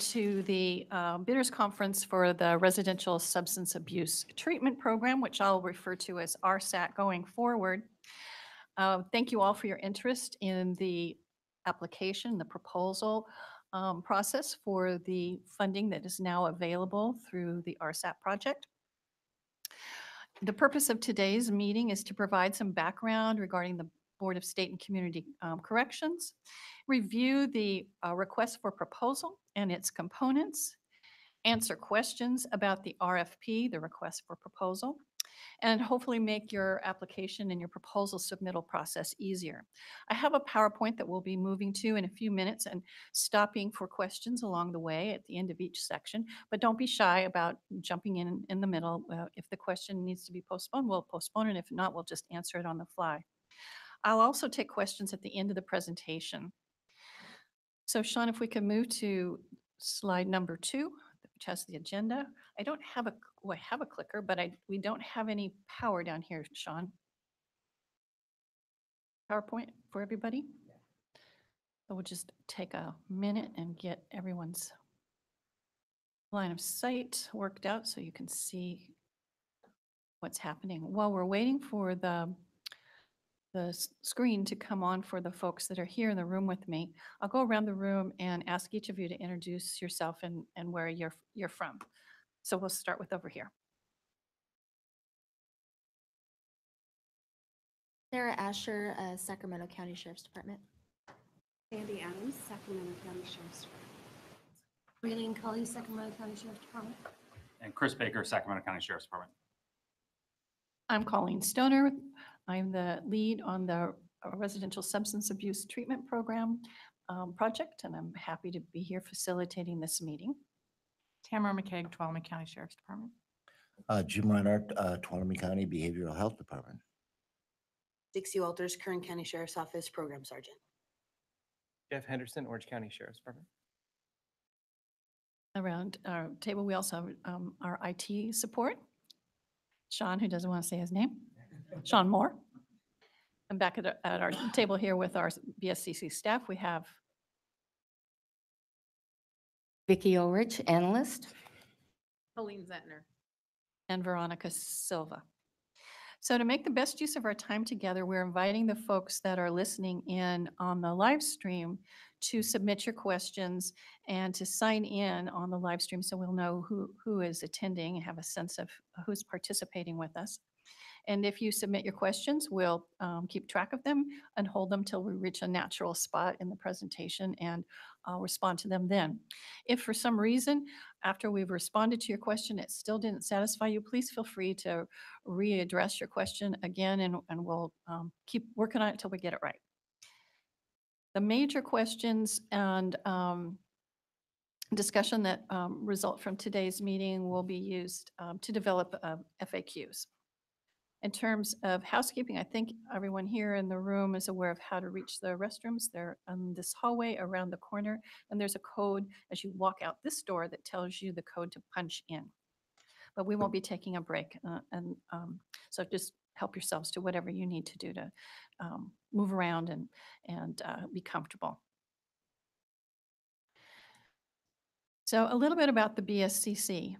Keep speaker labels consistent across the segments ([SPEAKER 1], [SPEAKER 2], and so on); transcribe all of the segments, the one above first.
[SPEAKER 1] to the Bidders Conference for the Residential Substance Abuse Treatment Program, which I'll refer to as RSAT going forward. Thank you all for your interest in the application, the proposal process for the funding that is now available through the RSAT project. The purpose of today's meeting is to provide some background regarding the Board of State and Community Corrections, review the request for proposal and its components, answer questions about the RFP, the request for proposal, and hopefully make your application and your proposal submittal process easier. I have a PowerPoint that we'll be moving to in a few minutes and stopping for questions along the way at the end of each section, but don't be shy about jumping in the middle. If the question needs to be postponed, we'll postpone it. If not, we'll just answer it on the fly. I'll also take questions at the end of the presentation. So Sean, if we can move to slide number 2, which has the agenda. I don't have a, well, I have a clicker, but we don't have any power down here, Sean. PowerPoint for everybody? So we'll just take a minute and get everyone's line of sight worked out so you can see what's happening. While we're waiting for the screen to come on for the folks that are here in the room with me, I'll go around the room and ask each of you to introduce yourself and where you're from. So we'll start with over here.
[SPEAKER 2] Sarah Asher, Sacramento County Sheriff's Department.
[SPEAKER 3] Sandy Adams, Sacramento County Sheriff's Department.
[SPEAKER 4] Raylene Cully, Sacramento County Sheriff's Department.
[SPEAKER 5] And Chris Baker, Sacramento County Sheriff's Department.
[SPEAKER 1] I'm Colleen Stoner. I'm the lead on the Residential Substance Abuse Treatment Program project, and I'm happy to be here facilitating this meeting.
[SPEAKER 6] Tamara McCaig, Tuolumne County Sheriff's Department.
[SPEAKER 7] Jim Reinhardt, Tuolumne County Behavioral Health Department.
[SPEAKER 4] Dixie Walters, Kern County Sheriff's Office, Program Sergeant.
[SPEAKER 8] Jeff Henderson, Orange County Sheriff's Department.
[SPEAKER 1] Around our table, we also have our IT support. Sean, who doesn't want to say his name, Sean Moore. And back at our table here with our BSCC staff, we have
[SPEAKER 9] Vicki Ulrich, analyst.
[SPEAKER 6] Colleen Zentner.
[SPEAKER 1] and Veronica Silva. So to make the best use of our time together, we're inviting the folks that are listening in on the live stream to submit your questions and to sign in on the live stream so we'll know who is attending and have a sense of who's participating with us. And if you submit your questions, we'll keep track of them and hold them till we reach a natural spot in the presentation, and I'll respond to them then. If for some reason, after we've responded to your question, it still didn't satisfy you, please feel free to readdress your question again, and we'll keep working on it till we get it right. The major questions and discussion that result from today's meeting will be used to develop FAQs. In terms of housekeeping, I think everyone here in the room is aware of how to reach the restrooms. They're in this hallway around the corner, and there's a code as you walk out this door that tells you the code to punch in. But we won't be taking a break, so just help yourselves to whatever you need to do to move around and be comfortable. So a little bit about the BSCC.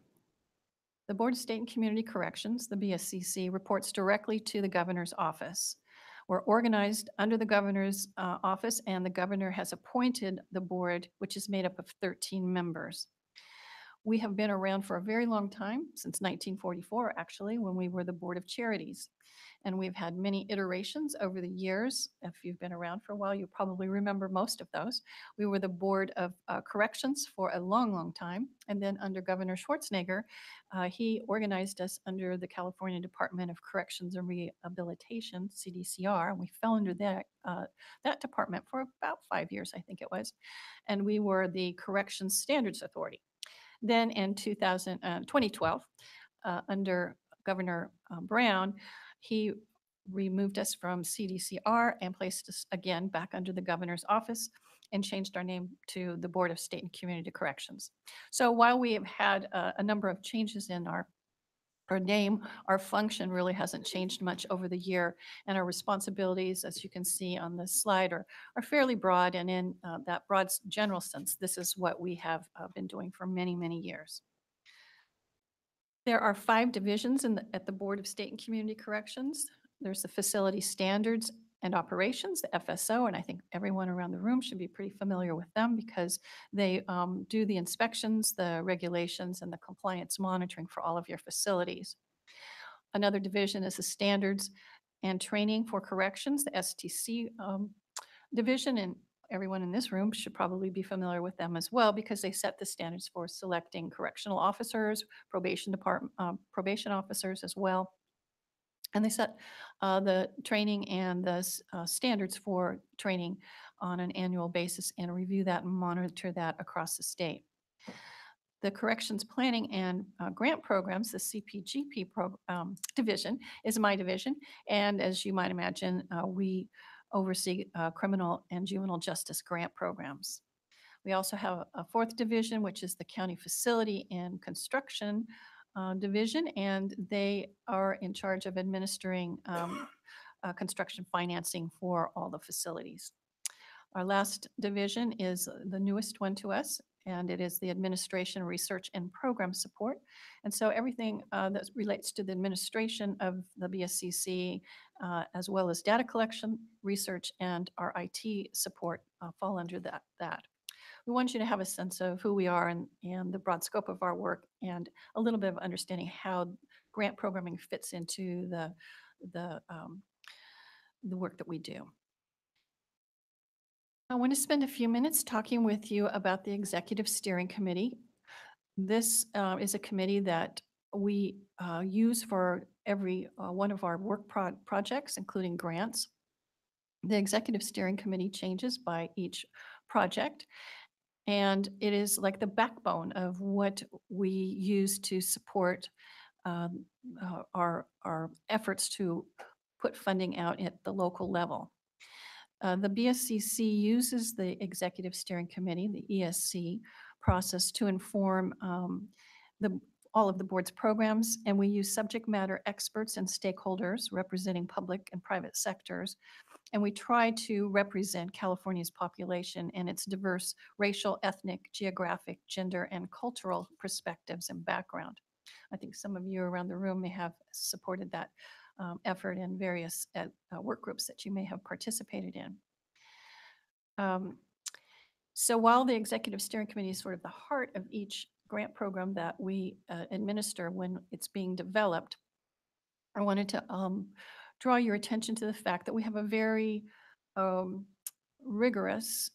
[SPEAKER 1] The Board of State and Community Corrections, the BSCC, reports directly to the governor's office. We're organized under the governor's office, and the governor has appointed the board, which is made up of 13 members. We have been around for a very long time, since 1944, actually, when we were the Board of Charities. And we've had many iterations over the years. If you've been around for a while, you probably remember most of those. We were the Board of Corrections for a long, long time. And then under Governor Schwarzenegger, he organized us under the California Department of Corrections and Rehabilitation, CDCR. And we fell under that department for about 5 years, I think it was. And we were the Corrections Standards Authority. Then in 2012, under Governor Brown, he removed us from CDCR and placed us again back under the governor's office and changed our name to the Board of State and Community Corrections. So while we have had a number of changes in our our name, our function really hasn't changed much over the year. And our responsibilities, as you can see on this slide, are fairly broad. And in that broad general sense, this is what we have been doing for many, many years. There are 5 divisions at the Board of State and Community Corrections. There's the Facility Standards and Operations, the FSO, and I think everyone around the room should be pretty familiar with them because they do the inspections, the regulations, and the compliance monitoring for all of your facilities. Another division is the Standards and Training for Corrections, the STC division, and everyone in this room should probably be familiar with them as well because they set the standards for selecting correctional officers, probation officers as well. And they set the training and the standards for training on an annual basis and review that and monitor that across the state. The Corrections Planning and Grant Programs, the CPGP division, is my division. And as you might imagine, we oversee criminal and juvenile justice grant programs. We also have a 4th division, which is the County Facility and Construction division, and they are in charge of administering construction financing for all the facilities. Our last division is the newest one to us, and it is the Administration, Research, and Program Support. And so everything that relates to the administration of the BSCC, as well as data collection, research, and our IT support fall under that. We want you to have a sense of who we are and the broad scope of our work and a little bit of understanding how grant programming fits into the work that we do. I want to spend a few minutes talking with you about the Executive Steering Committee. This is a committee that we use for every one of our work projects, including grants. The Executive Steering Committee changes by each project, and it is like the backbone of what we use to support our efforts to put funding out at the local level. The BSCC uses the Executive Steering Committee, the ESC process, to inform all of the board's programs, and we use subject matter experts and stakeholders representing public and private sectors, and we try to represent California's population and its diverse racial, ethnic, geographic, gender, and cultural perspectives and background. I think some of you around the room may have supported that effort in various work groups that you may have participated in. So while the Executive Steering Committee is sort of the heart of each grant program that we administer when it's being developed, I wanted to draw your attention to the fact that we have a very rigorous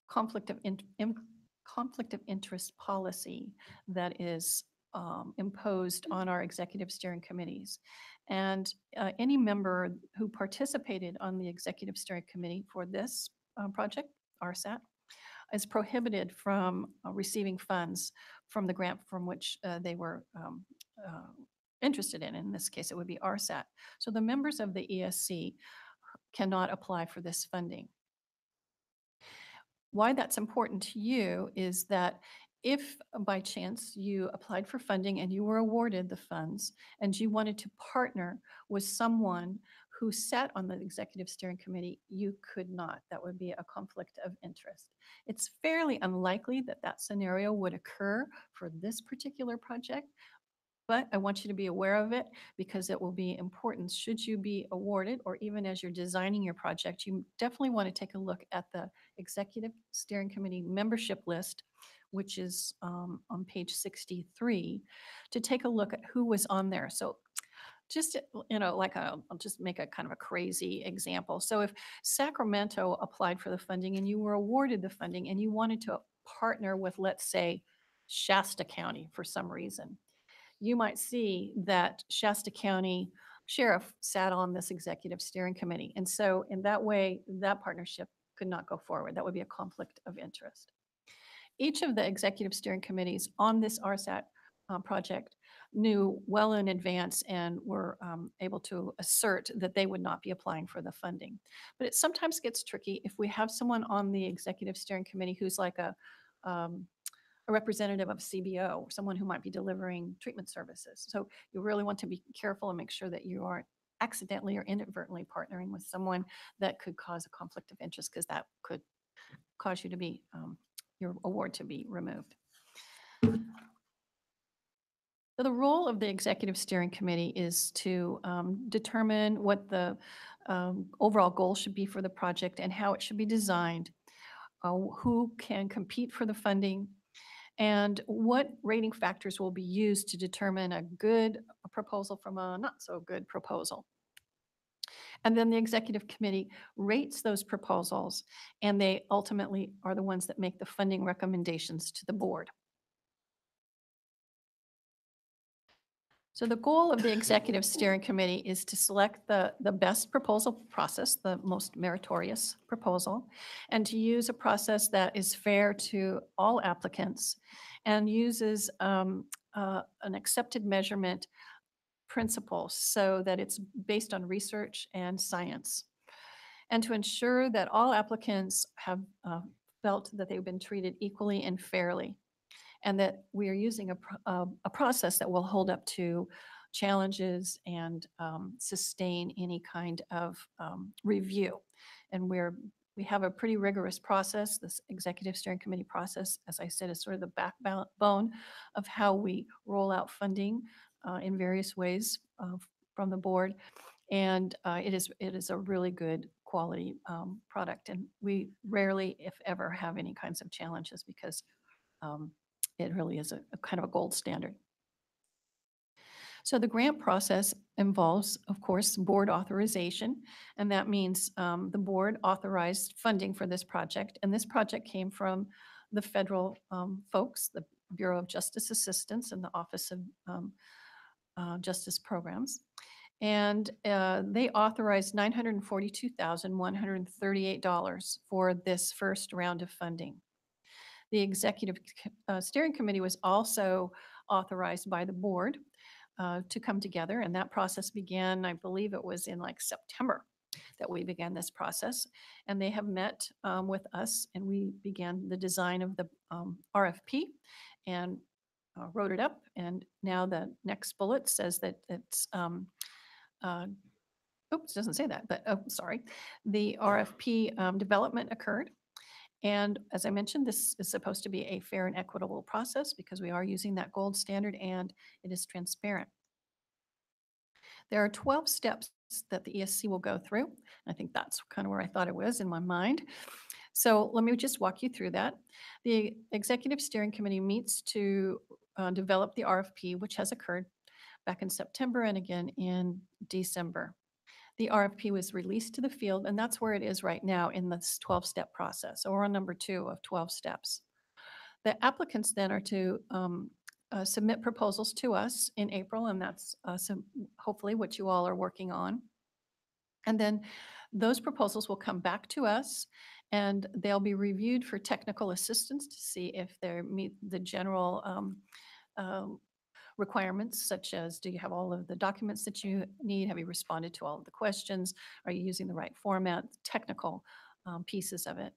[SPEAKER 1] conflict of interest policy that is imposed on our executive steering committees. And any member who participated on the executive steering committee for this project, RSAT, is prohibited from receiving funds from the grant from which they were interested in. In this case, it would be RSAT. So the members of the ESC cannot apply for this funding. Why that's important to you is that if by chance you applied for funding and you were awarded the funds and you wanted to partner with someone who sat on the executive steering committee, you could not. That would be a conflict of interest. It's fairly unlikely that that scenario would occur for this particular project, but I want you to be aware of it because it will be important should you be awarded, or even as you're designing your project. You definitely want to take a look at the Executive Steering Committee membership list, which is on page 63, to take a look at who was on there. So just, I'll just make a kind of a crazy example. So if Sacramento applied for the funding and you were awarded the funding and you wanted to partner with, let's say, Shasta County for some reason, you might see that Shasta County Sheriff sat on this executive steering committee. And so in that way, that partnership could not go forward. That would be a conflict of interest. Each of the executive steering committees on this RSAT project knew well in advance and were able to assert that they would not be applying for the funding. But it sometimes gets tricky if we have someone on the executive steering committee who's like a representative of CBO, someone who might be delivering treatment services. So you really want to be careful and make sure that you aren't accidentally or inadvertently partnering with someone that could cause a conflict of interest, because that could cause you to be, your award to be removed. So the role of the Executive Steering Committee is to determine what the overall goal should be for the project and how it should be designed, who can compete for the funding, and what rating factors will be used to determine a good proposal from a not so good proposal. And then the Executive Committee rates those proposals, and they ultimately are the ones that make the funding recommendations to the board. So the goal of the Executive Steering Committee is to select the best proposal process, the most meritorious proposal, and to use a process that is fair to all applicants and uses an accepted measurement principle so that it's based on research and science. And to ensure that all applicants have felt that they've been treated equally and fairly, and that we are using a process that will hold up to challenges and sustain any kind of review. And we have a pretty rigorous process. This Executive Steering Committee process, as I said, is sort of the backbone of how we roll out funding in various ways from the board. And it is a really good quality product. And we rarely, if ever, have any kinds of challenges because it really is a kind of a gold standard. So the grant process involves, of course, board authorization, and that means the board authorized funding for this project, and this project came from the federal folks, the Bureau of Justice Assistance and the Office of Justice Programs. And they authorized $942,138 for this first round of funding. The Executive Steering Committee was also authorized by the board to come together, and that process began, I believe it was in like September that we began this process. And they have met with us, and we began the design of the RFP and wrote it up. And now the next bullet says that it's oops, doesn't say that, but oh, sorry. The RFP development occurred. And as I mentioned, this is supposed to be a fair and equitable process because we are using that gold standard and it is transparent. There are 12 steps that the ESC will go through. I think that's kind of where I thought it was in my mind. So let me just walk you through that. The Executive Steering Committee meets to develop the RFP, which has occurred back in September and again in December. The RFP was released to the field, and that's where it is right now in this 12-step process. So we're on number 2 of 12 steps. The applicants then are to submit proposals to us in April, and that's hopefully what you all are working on. And then those proposals will come back to us, and they'll be reviewed for technical assistance to see if they meet the general requirements, such as, do you have all of the documents that you need? Have you responded to all of the questions? Are you using the right format? Technical pieces of it.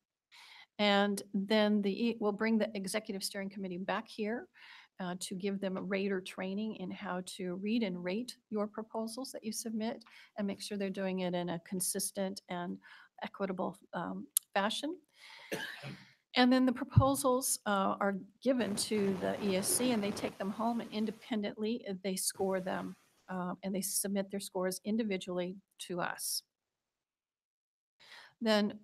[SPEAKER 1] And then we'll bring the Executive Steering Committee back here to give them a rater training in how to read and rate your proposals that you submit and make sure they're doing it in a consistent and equitable fashion. And then the proposals are given to the ESC, and they take them home, and independently they score them, and they submit their scores individually to us. Then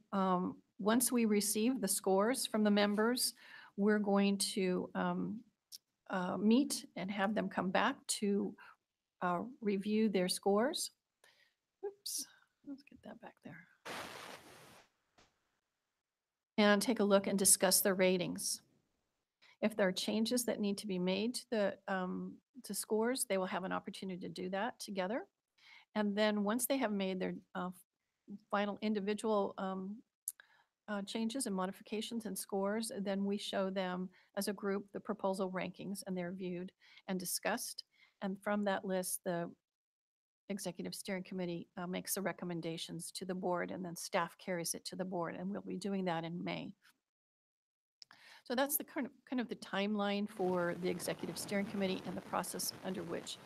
[SPEAKER 1] once we receive the scores from the members, we're going to meet and have them come back to review their scores. Oops, let's get that back there. And take a look and discuss their ratings. If there are changes that need to be made to the scores, they will have an opportunity to do that together. And then once they have made their final individual changes and modifications and scores, then we show them as a group the proposal rankings, and they're viewed and discussed. And from that list, the Executive Steering Committee makes the recommendations to the board, and then staff carries it to the board, and we'll be doing that in May. So that's the kind of the timeline for the Executive Steering Committee and the process under which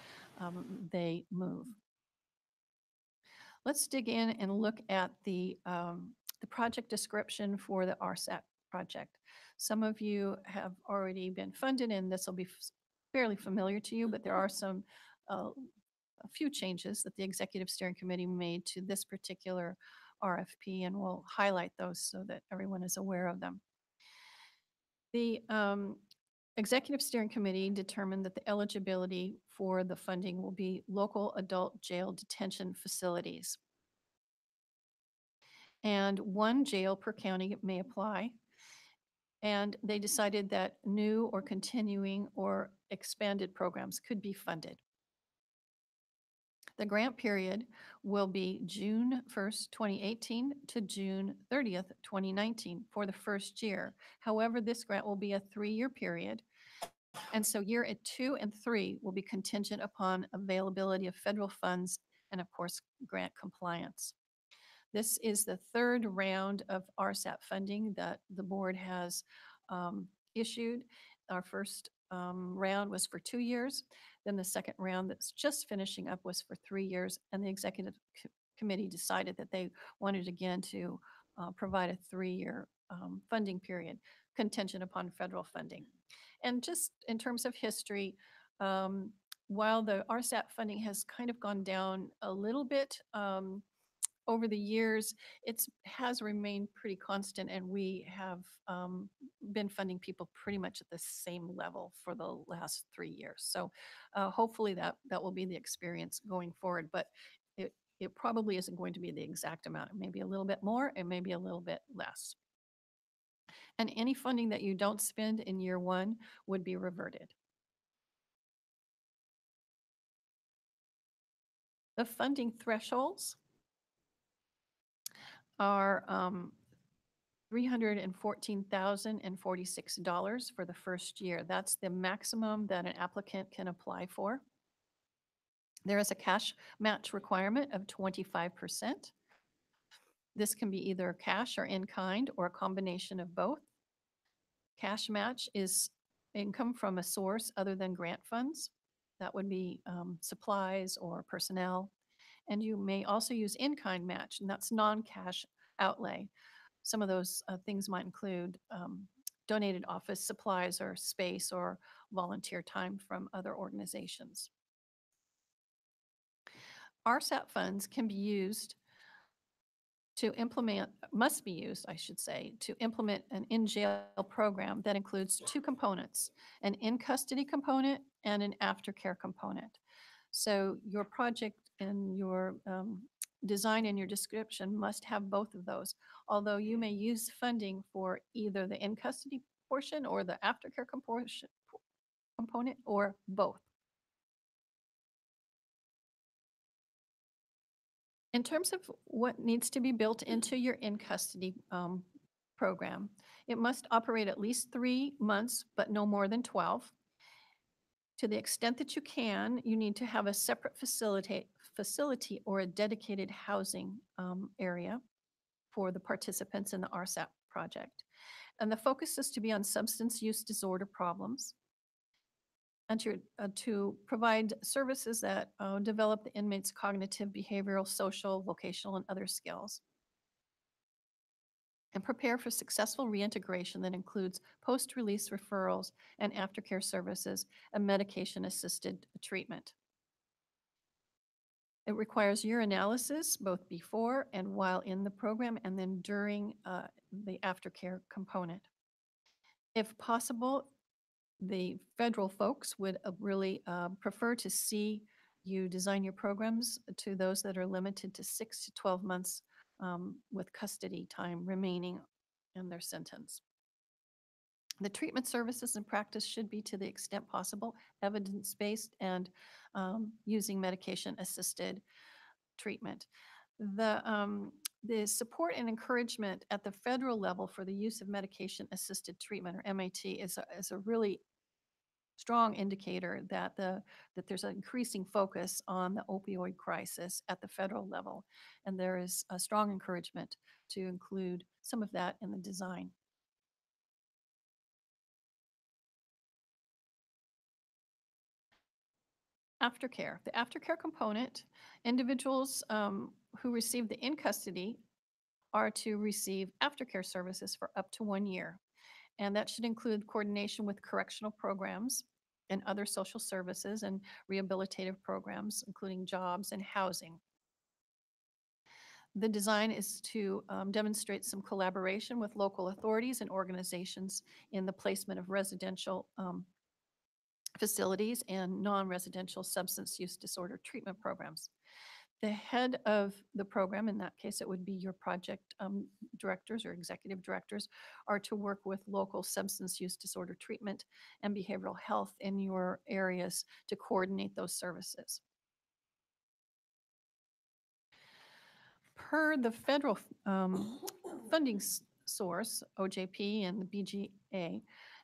[SPEAKER 1] they move. Let's dig in and look at the project description for the RSAT project. Some of you have already been funded, and this will be fairly familiar to you, but there are a few changes that the Executive Steering Committee made to this particular RFP, and we'll highlight those so that everyone is aware of them. The Executive Steering Committee determined that the eligibility for the funding will be local adult jail detention facilities. And one jail per county may apply. And they decided that new or continuing or expanded programs could be funded. The grant period will be June 1st, 2018 to June 30th, 2019 for the first year. However, this grant will be a 3-year period. And so year 2 and 3 will be contingent upon availability of federal funds and, of course, grant compliance. This is the 3rd round of RSAT funding that the board has issued. Our first round was for 2 years. Then the second round that's just finishing up was for 3 years. And the executive committee decided that they wanted again to provide a 3-year funding period contingent upon federal funding. And just in terms of history, while the RSAT funding has kind of gone down a little bit over the years, it has remained pretty constant, and we have been funding people pretty much at the same level for the last 3 years. So hopefully that will be the experience going forward, but it probably isn't going to be the exact amount. It may be a little bit more, it may be a little bit less. And any funding that you don't spend in year 1 would be reverted. The funding thresholds are $314,046 for the first year. That's the maximum that an applicant can apply for. There is a cash match requirement of 25%. This can be either cash or in kind or a combination of both. Cash match is income from a source other than grant funds. That would be supplies or personnel. And you may also use in-kind match, and that's non-cash outlay. Some of those things might include donated office supplies or space or volunteer time from other organizations. RSAT funds can be used to implement, must be used, I should say, to implement an in-jail program that includes 2 components, an in-custody component and an aftercare component. So your project and your design and your description must have both of those, although you may use funding for either the in-custody portion or the aftercare component or both. In terms of what needs to be built into your in-custody program, it must operate at least 3 months, but no more than 12. To the extent that you can, you need to have a separate facility or a dedicated housing area for the participants in the RSAT project. And the focus is to be on substance use disorder problems and to provide services that develop the inmates' cognitive, behavioral, social, vocational, and other skills. And prepare for successful reintegration that includes post-release referrals and aftercare services and medication-assisted treatment. It requires urinalysis both before and while in the program, and then during the aftercare component. If possible, the federal folks would really prefer to see you design your programs to those that are limited to 6 to 12 months with custody time remaining in their sentence. The treatment services and practice should be, to the extent possible, evidence-based and using medication-assisted treatment. The support and encouragement at the federal level for the use of medication-assisted treatment, or MAT, is a really strong indicator that there's an increasing focus on the opioid crisis at the federal level, and there is a strong encouragement to include some of that in the design. Aftercare. The aftercare component, individuals who receive the in-custody are to receive aftercare services for up to 1 year. And that should include coordination with correctional programs and other social services and rehabilitative programs, including jobs and housing. The design is to demonstrate some collaboration with local authorities and organizations in the placement of residential facilities and non-residential substance use disorder treatment programs. The head of the program, in that case, it would be your project directors or executive directors, are to work with local substance use disorder treatment and behavioral health in your areas to coordinate those services. Per the federal funding source, OJP and the BGA,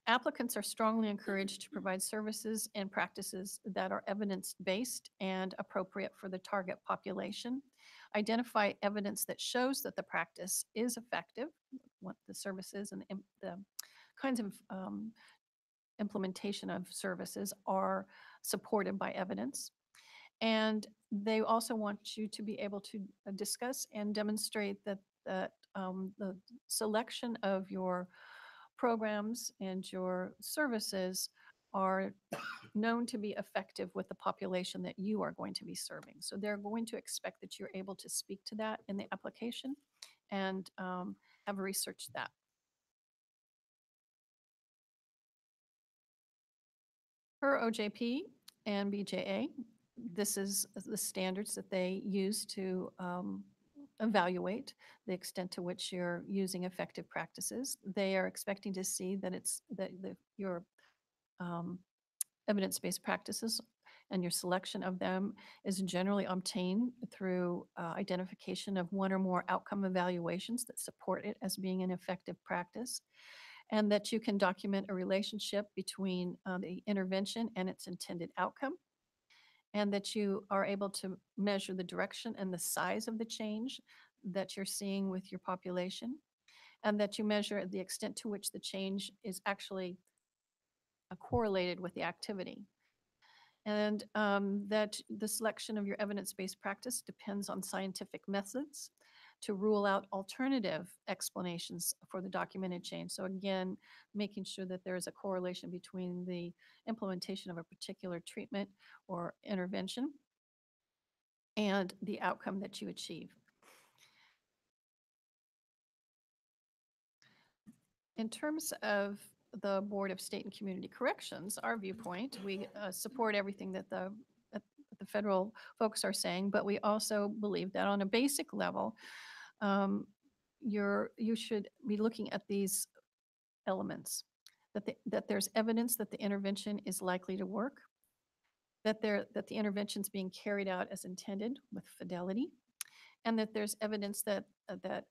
[SPEAKER 1] applicants are strongly encouraged to provide services and practices that are evidence-based and appropriate for the target population. Identify evidence that shows that the practice is effective, what the services and the kinds of implementation of services are supported by evidence. And they also want you to be able to discuss and demonstrate that the selection of your programs and your services are known to be effective with the population that you are going to be serving. So they're going to expect that you're able to speak to that in the application and have researched that. Per OJP and BJA, this is the standards that they use to evaluate the extent to which you're using effective practices. They are expecting to see that your evidence-based practices and your selection of them is generally obtained through identification of one or more outcome evaluations that support it as being an effective practice, and that you can document a relationship between the intervention and its intended outcome, and that you are able to measure the direction and the size of the change that you're seeing with your population, and that you measure the extent to which the change is actually correlated with the activity. And that the selection of your evidence-based practice depends on scientific methods to rule out alternative explanations for the documented change. So again, making sure that there is a correlation between the implementation of a particular treatment or intervention and the outcome that you achieve. In terms of the Board of State and Community Corrections, our viewpoint, we support everything that the federal folks are saying, but we also believe that on a basic level, you should be looking at these elements, that there's evidence that the intervention is likely to work, that the intervention is being carried out as intended with fidelity, and that there's evidence that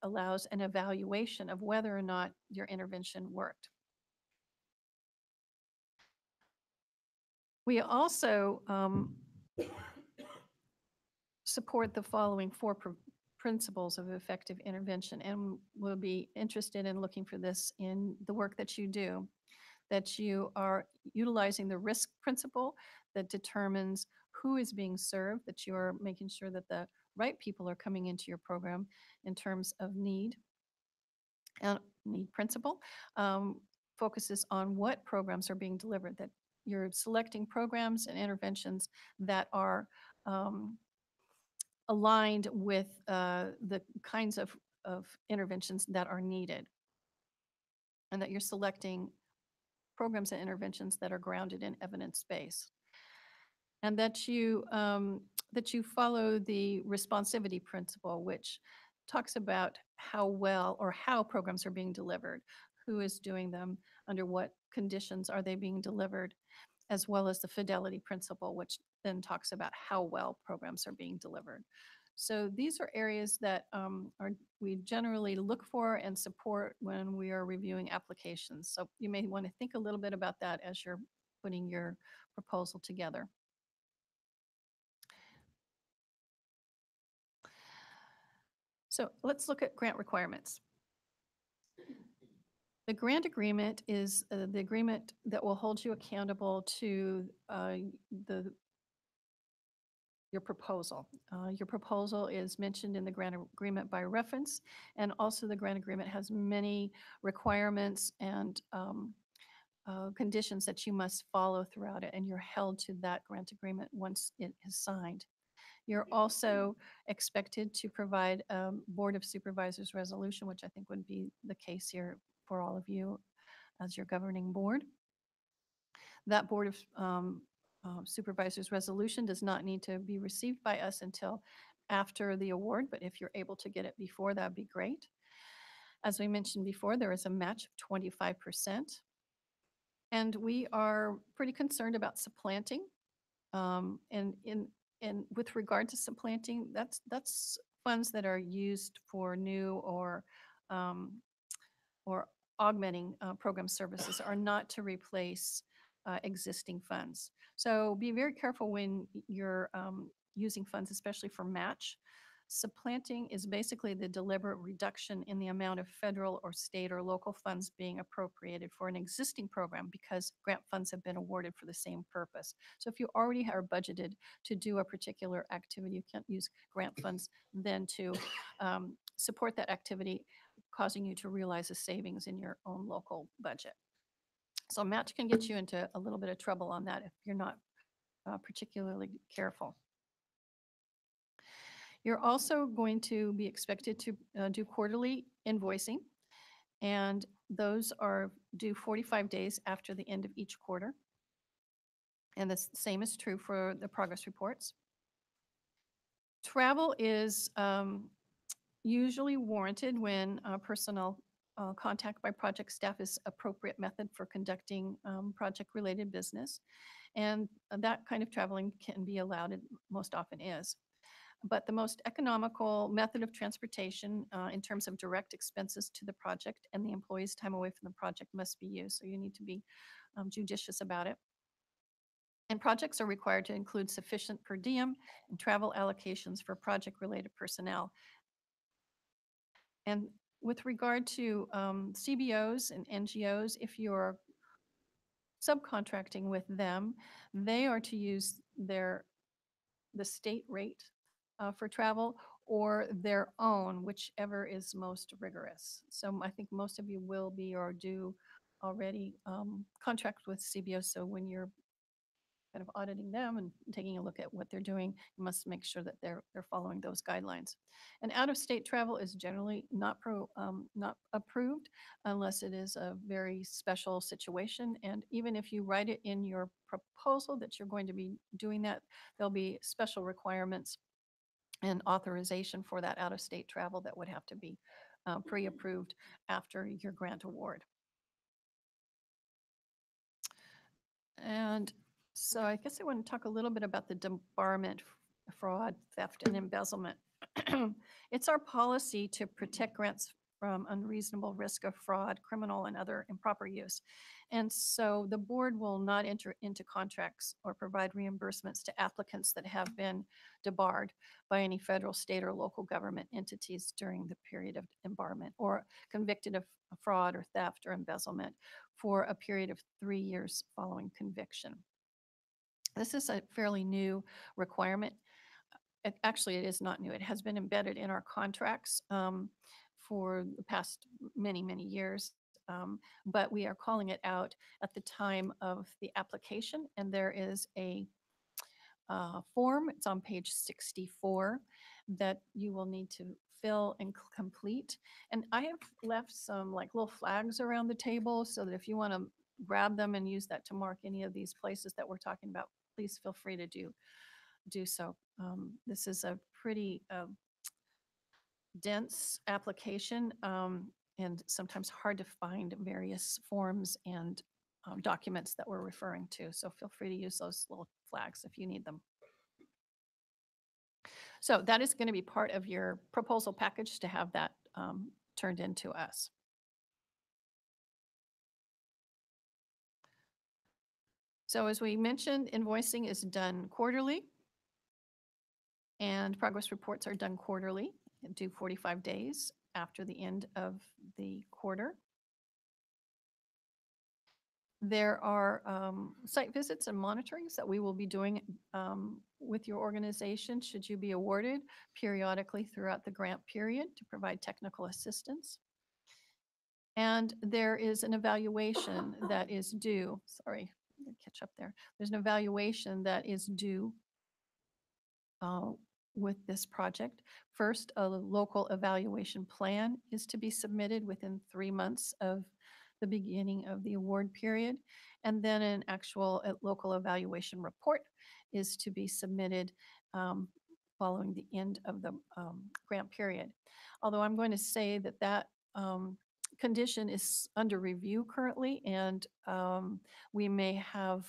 [SPEAKER 1] allows an evaluation of whether or not your intervention worked. We also support the following four principles of effective intervention, and we'll be interested in looking for this in the work that you do, that you are utilizing the risk principle that determines who is being served, that you're making sure that the right people are coming into your program in terms of need. And need principle focuses on what programs are being delivered, that you're selecting programs and interventions that are aligned with the kinds of interventions that are needed, and that you're selecting programs and interventions that are grounded in evidence base, and that you follow the responsivity principle, which talks about how well or how programs are being delivered, who is doing them, under what conditions are they being delivered, as well as the fidelity principle, which then talks about how well programs are being delivered. So these are areas that we generally look for and support when we are reviewing applications. So you may want to think a little bit about that as you're putting your proposal together. So let's look at grant requirements. The grant agreement is the agreement that will hold you accountable to the your proposal. Your proposal is mentioned in the grant agreement by reference, and also the grant agreement has many requirements and conditions that you must follow throughout it, and you're held to that grant agreement once it is signed. You're also expected to provide a Board of Supervisors resolution, which I think would be the case here for all of you as your governing board. That Board of Supervisors resolution does not need to be received by us until after the award, but if you're able to get it before, that'd be great. As we mentioned before, there is a match of 25%. And we are pretty concerned about supplanting. And with regard to supplanting, that's funds that are used for new or augmenting program services, are not to replace existing funds. So be very careful when you're using funds, especially for match. Supplanting is basically the deliberate reduction in the amount of federal or state or local funds being appropriated for an existing program because grant funds have been awarded for the same purpose. So if you already are budgeted to do a particular activity, you can't use grant funds then to support that activity, causing you to realize a savings in your own local budget. So match can get you into a little bit of trouble on that if you're not particularly careful. You're also going to be expected to do quarterly invoicing, and those are due 45 days after the end of each quarter. And the same is true for the progress reports. Travel is usually warranted when personnel contact by project staff is appropriate method for conducting project-related business. And that kind of traveling can be allowed, it most often is. But the most economical method of transportation in terms of direct expenses to the project and the employee's time away from the project must be used. So you need to be judicious about it. And projects are required to include sufficient per diem and travel allocations for project-related personnel. And with regard to CBOs and NGOs, if you're subcontracting with them, they are to use the state rate for travel or their own, whichever is most rigorous. So I think most of you will be or do already contract with CBO. So when you're kind of auditing them and taking a look at what they're doing, you must make sure that they're following those guidelines. And out-of-state travel is generally not approved unless it is a very special situation. And even if you write it in your proposal that you're going to be doing that, there'll be special requirements and authorization for that out-of-state travel that would have to be pre-approved after your grant award. And so I guess I want to talk a little bit about the debarment, fraud, theft, and embezzlement. It's our policy to protect grants from unreasonable risk of fraud, criminal, and other improper use. And so the board will not enter into contracts or provide reimbursements to applicants that have been debarred by any federal, state, or local government entities during the period of debarment or convicted of fraud or theft or embezzlement for a period of 3 years following conviction. This is a fairly new requirement. Actually, it is not new. It has been embedded in our contracts for the past many, many years. But we are calling it out at the time of the application. And there is a form, it's on page 64, that you will need to fill and complete. And I have left some like little flags around the table so that if you want to grab them and use that to mark any of these places that we're talking about, please feel free to do so. This is a pretty dense application and sometimes hard to find various forms and documents that we're referring to. So feel free to use those little flags if you need them. So that is going to be part of your proposal package to have that turned into us. So as we mentioned, invoicing is done quarterly and progress reports are done quarterly, due 45 days after the end of the quarter. There are site visits and monitorings that we will be doing with your organization should you be awarded periodically throughout the grant period to provide technical assistance. And there is an evaluation that is due, sorry, I'm gonna catch up there. There's an evaluation that is due with this project. First, a local evaluation plan is to be submitted within 3 months of the beginning of the award period. And then an actual local evaluation report is to be submitted following the end of the grant period. Although I'm going to say that that condition is under review currently, and we may have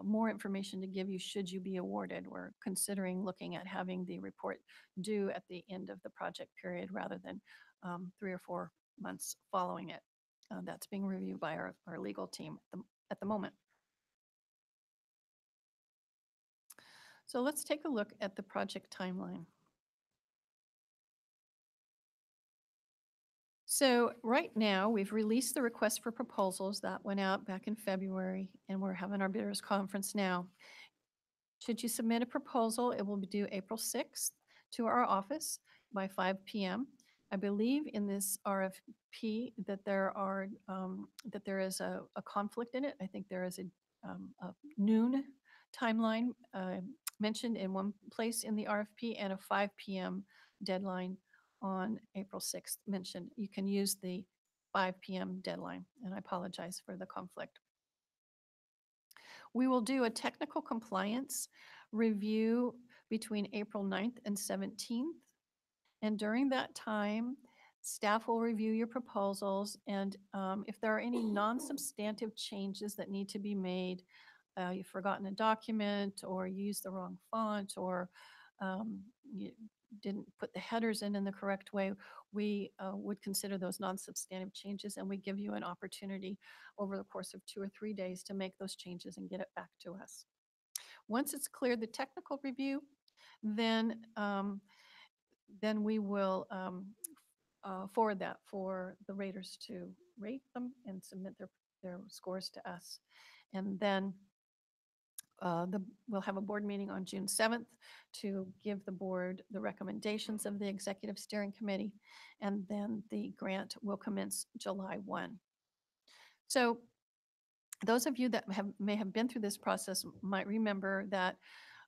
[SPEAKER 1] more information to give you should you be awarded. We're considering looking at having the report due at the end of the project period rather than 3 or 4 months following it. That's being reviewed by our legal team at the moment. So let's take a look at the project timeline. So right now, we've released the request for proposals that went out back in February, and we're having our bidders conference now. Should you submit a proposal, it will be due April 6th to our office by 5 p.m. I believe in this RFP that there is a conflict in it. I think there is a noon timeline mentioned in one place in the RFP and a 5 p.m. deadline on April 6th mentioned. You can use the 5 p.m. deadline, and I apologize for the conflict. We will do a technical compliance review between April 9th and 17th. And during that time, staff will review your proposals, and if there are any non-substantive changes that need to be made, you've forgotten a document, or you used the wrong font, or you didn't put the headers in the correct way, we would consider those non-substantive changes, and we give you an opportunity over the course of 2 or 3 days to make those changes and get it back to us. Once it's cleared the technical review, then we will forward that for the raters to rate them and submit their scores to us. And then we'll have a board meeting on June 7th to give the board the recommendations of the executive steering committee, and then the grant will commence July 1. So those of you that may have been through this process might remember that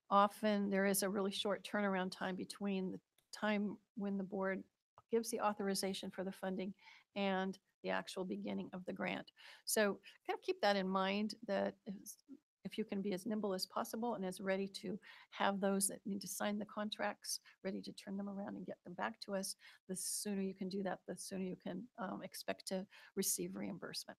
[SPEAKER 1] often there is a really short turnaround time between the time when the board gives the authorization for the funding and the actual beginning of the grant. So kind of keep that in mind, that if you can be as nimble as possible and as ready to have those that need to sign the contracts, ready to turn them around and get them back to us, the sooner you can do that, the sooner you can expect to receive reimbursement.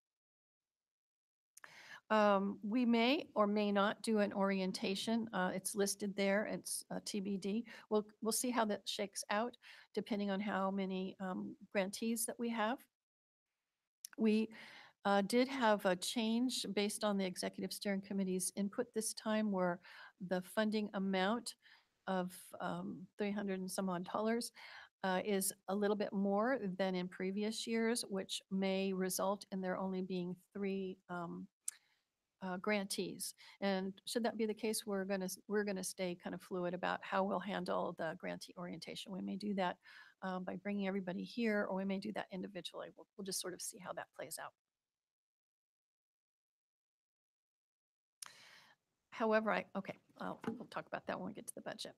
[SPEAKER 1] We may or may not do an orientation. It's listed there. It's TBD. We'll see how that shakes out depending on how many grantees that we have. We did have a change based on the executive steering committee's input this time, where the funding amount of $300 and some odd is a little bit more than in previous years, which may result in there only being 3 grantees. And should that be the case, we're gonna stay kind of fluid about how we'll handle the grantee orientation. We may do that by bringing everybody here, or we may do that individually. We'll just sort of see how that plays out. However, we'll talk about that when we get to the budget.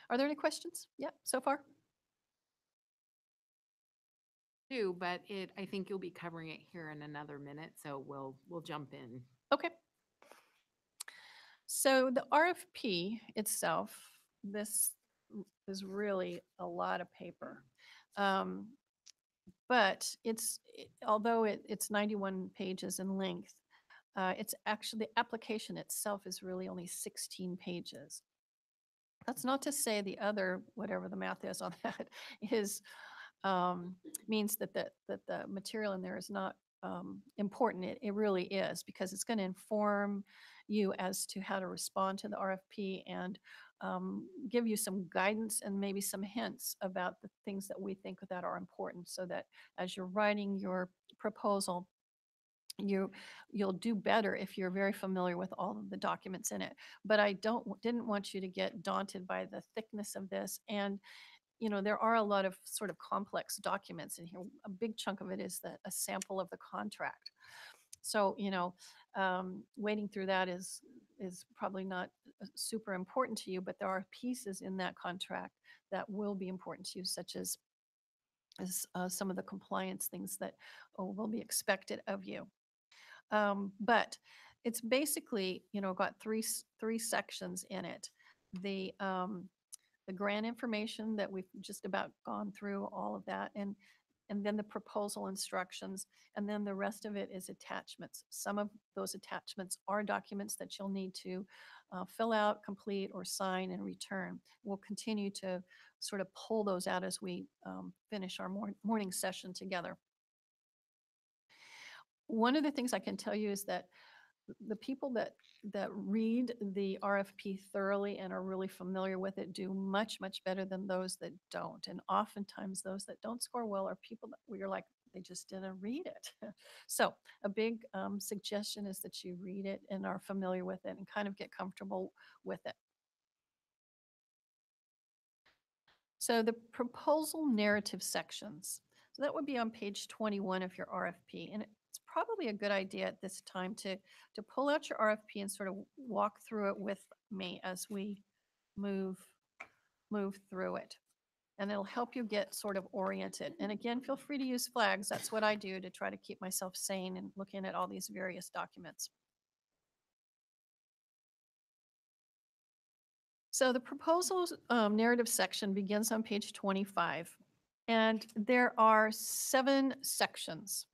[SPEAKER 1] Are there any questions? Yep, so far?
[SPEAKER 6] But I think you'll be covering it here in another minute, so we'll jump in.
[SPEAKER 1] Okay. So the RFP itself, this is really a lot of paper. But although it's 91 pages in length, it's actually, the application itself is really only 16 pages. That's not to say the other, whatever the math is on that, means that the material in there is not important. It really is, because it's going to inform you as to how to respond to the RFP and give you some guidance and maybe some hints about the things that we think that are important, so that as you're writing your proposal, you'll do better if you're very familiar with all of the documents in it. But I didn't want you to get daunted by the thickness of this. And, there are a lot of sort of complex documents in here. A big chunk of it is a sample of the contract. So, wading through that is probably not super important to you, but there are pieces in that contract that will be important to you, such as some of the compliance things that will be expected of you. But it's basically, got three sections in it. The grant information that we've just about gone through, all of that, and then the proposal instructions, and then the rest of it is attachments. Some of those attachments are documents that you'll need to fill out, complete, or sign and return. We'll continue to sort of pull those out as we finish our morning session together. One of the things I can tell you is that the people that read the RFP thoroughly and are really familiar with it do much, much better than those that don't. And oftentimes those that don't score well are people that where you're like, they just didn't read it. So a big suggestion is that you read it and are familiar with it and kind of get comfortable with it. So the proposal narrative sections. So that would be on page 21 of your RFP. And it's probably a good idea at this time to pull out your RFP and sort of walk through it with me as we move through it. And it'll help you get sort of oriented. And again, feel free to use flags. That's what I do to try to keep myself sane and looking at all these various documents. So the proposals narrative section begins on page 25. And there are 7 sections.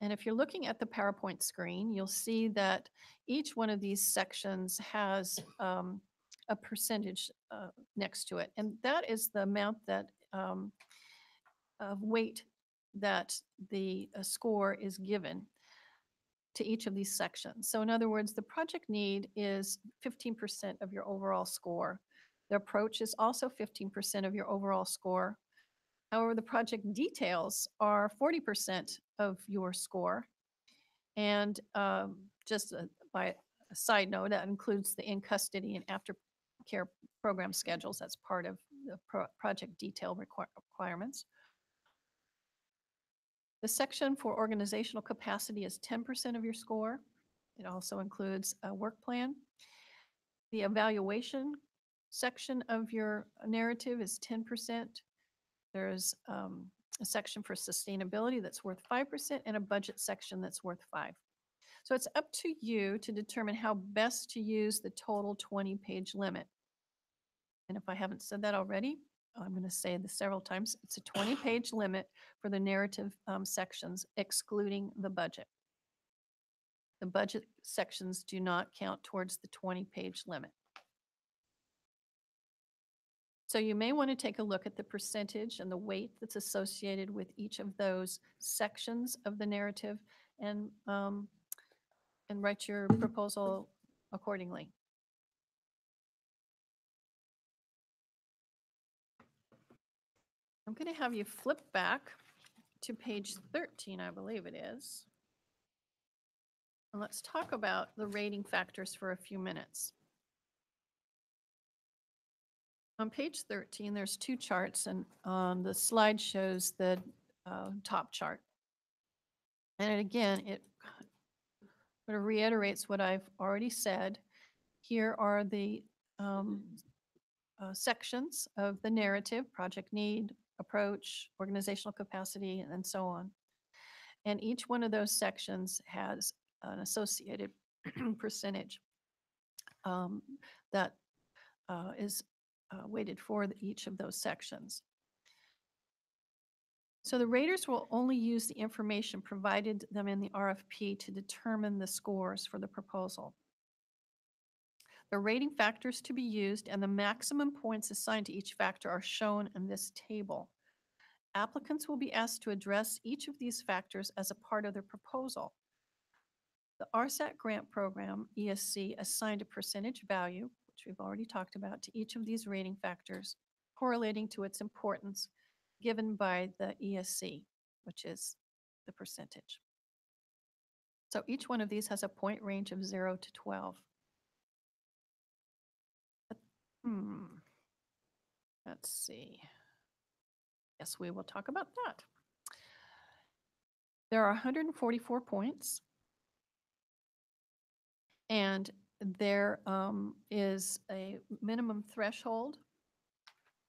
[SPEAKER 1] And if you're looking at the PowerPoint screen, you'll see that each one of these sections has a percentage next to it. And that is the amount that of weight that the score is given to each of these sections. So in other words, the project need is 15% of your overall score. The approach is also 15% of your overall score. However, the project details are 40% of your score. And just by a side note, that includes the in-custody and aftercare program schedules. That's part of the project detail requirements. The section for organizational capacity is 10% of your score. It also includes a work plan. The evaluation section of your narrative is 10%. There's a section for sustainability that's worth 5% and a budget section that's worth 5%. So it's up to you to determine how best to use the total 20-page limit. And if I haven't said that already, I'm going to say this several times. It's a 20-page limit for the narrative sections, excluding the budget. The budget sections do not count towards the 20-page limit. So you may want to take a look at the percentage and the weight that's associated with each of those sections of the narrative and write your proposal accordingly. I'm going to have you flip back to page 13, I believe it is. And let's talk about the rating factors for a few minutes. On page 13, there's 2 charts, and the slide shows the top chart. And again, it sort of reiterates what I've already said. Here are the sections of the narrative: project need, approach, organizational capacity, and so on. And each one of those sections has an associated percentage that is weighted for each of those sections. So the raters will only use the information provided them in the RFP to determine the scores for the proposal. The rating factors to be used and the maximum points assigned to each factor are shown in this table. Applicants will be asked to address each of these factors as a part of their proposal. The RSAT grant program, ESC, assigned a percentage value, which we've already talked about, to each of these rating factors, correlating to its importance given by the ESC, which is the percentage. So each one of these has a point range of 0 to 12. Hmm. Let's see. Yes, we will talk about that. There are 144 points. And there is a minimum threshold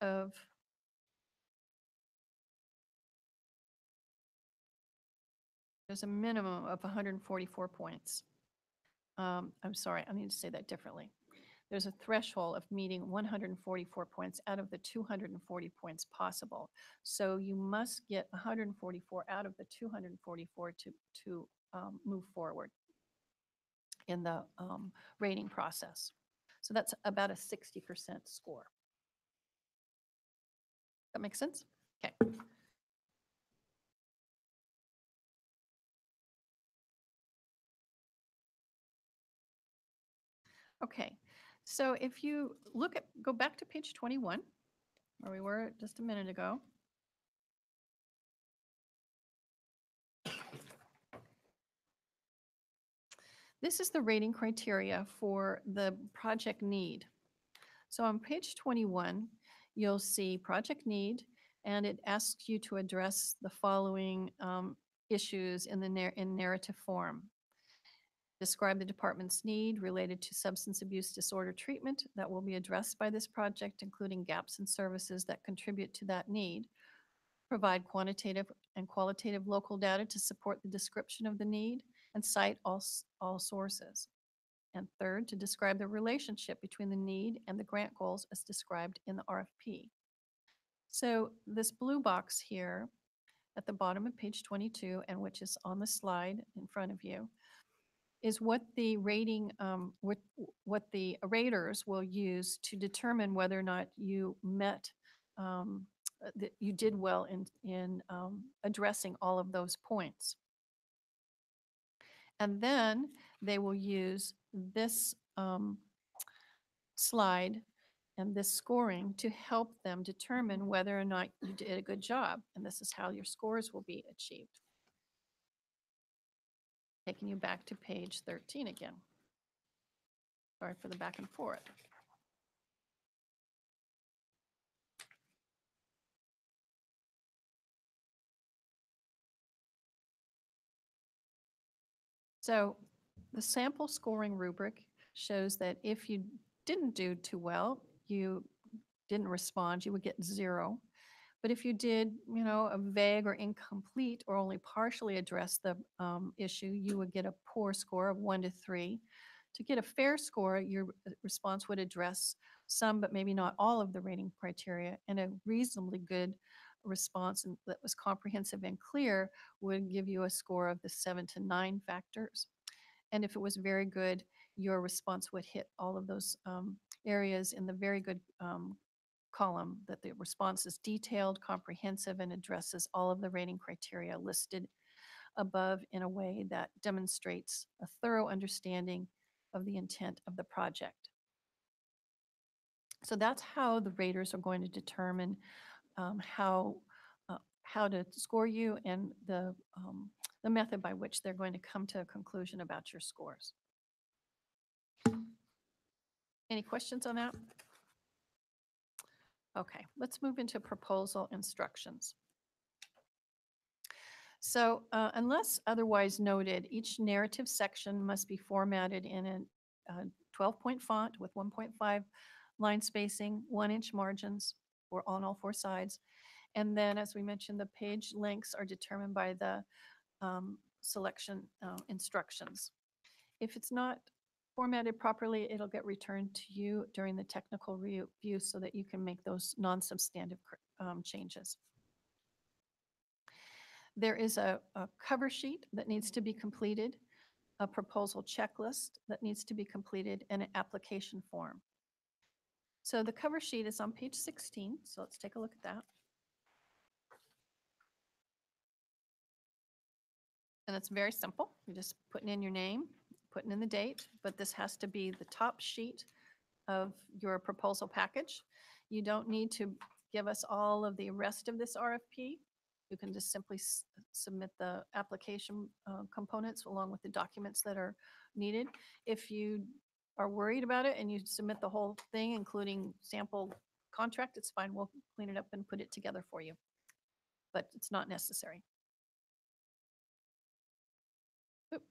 [SPEAKER 1] of there's a minimum of 144 points. I'm sorry, I need to say that differently. There's a threshold of meeting 144 points out of the 240 points possible. So you must get 144 out of the 244 to move forward in the rating process. So that's about a 60% score. That makes sense? Okay. Okay, so if you go back to page 21, where we were just a minute ago. This is the rating criteria for the project need. So on page 21, you'll see project need, and it asks you to address the following issues in narrative form. Describe the department's need related to substance abuse disorder treatment that will be addressed by this project, including gaps in services that contribute to that need. Provide quantitative and qualitative local data to support the description of the need, and cite all sources. And third, to describe the relationship between the need and the grant goals as described in the RFP. So this blue box here at the bottom of page 22, and which is on the slide in front of you, is what the rating, what the raters will use to determine whether or not you met, that you did well in addressing all of those points. And then they will use this slide and this scoring to help them determine whether or not you did a good job. And this is how your scores will be achieved. Taking you back to page 13 again. Sorry for the back and forth. So the sample scoring rubric shows that if you didn't do too well, you didn't respond, you would get 0. But if you did, a vague or incomplete or only partially address the issue, you would get a poor score of 1 to 3. To get a fair score, your response would address some, but maybe not all of the rating criteria, and a reasonably good response that was comprehensive and clear would give you a score of the 7 to 9 factors. And if it was very good, your response would hit all of those areas in the very good column, that the response is detailed, comprehensive, and addresses all of the rating criteria listed above in a way that demonstrates a thorough understanding of the intent of the project. So that's how the raters are going to determine how to score you, and the method by which they're going to come to a conclusion about your scores. Any questions on that? Okay, let's move into proposal instructions. So unless otherwise noted, each narrative section must be formatted in a 12-point font with 1.5 line spacing, 1-inch margins or on all 4 sides. And then, as we mentioned, the page lengths are determined by the selection instructions. If it's not formatted properly, it'll get returned to you during the technical review so that you can make those non-substantive changes. There is a cover sheet that needs to be completed, a proposal checklist that needs to be completed, and an application form. So the cover sheet is on page 16, so let's take a look at that. And it's very simple. You're just putting in your name, putting in the date, but this has to be the top sheet of your proposal package. You don't need to give us all of the rest of this RFP. You can just simply submit the application components along with the documents that are needed. If you are worried about it and you submit the whole thing, including sample contract, it's fine. We'll clean it up and put it together for you. But it's not necessary. Oop.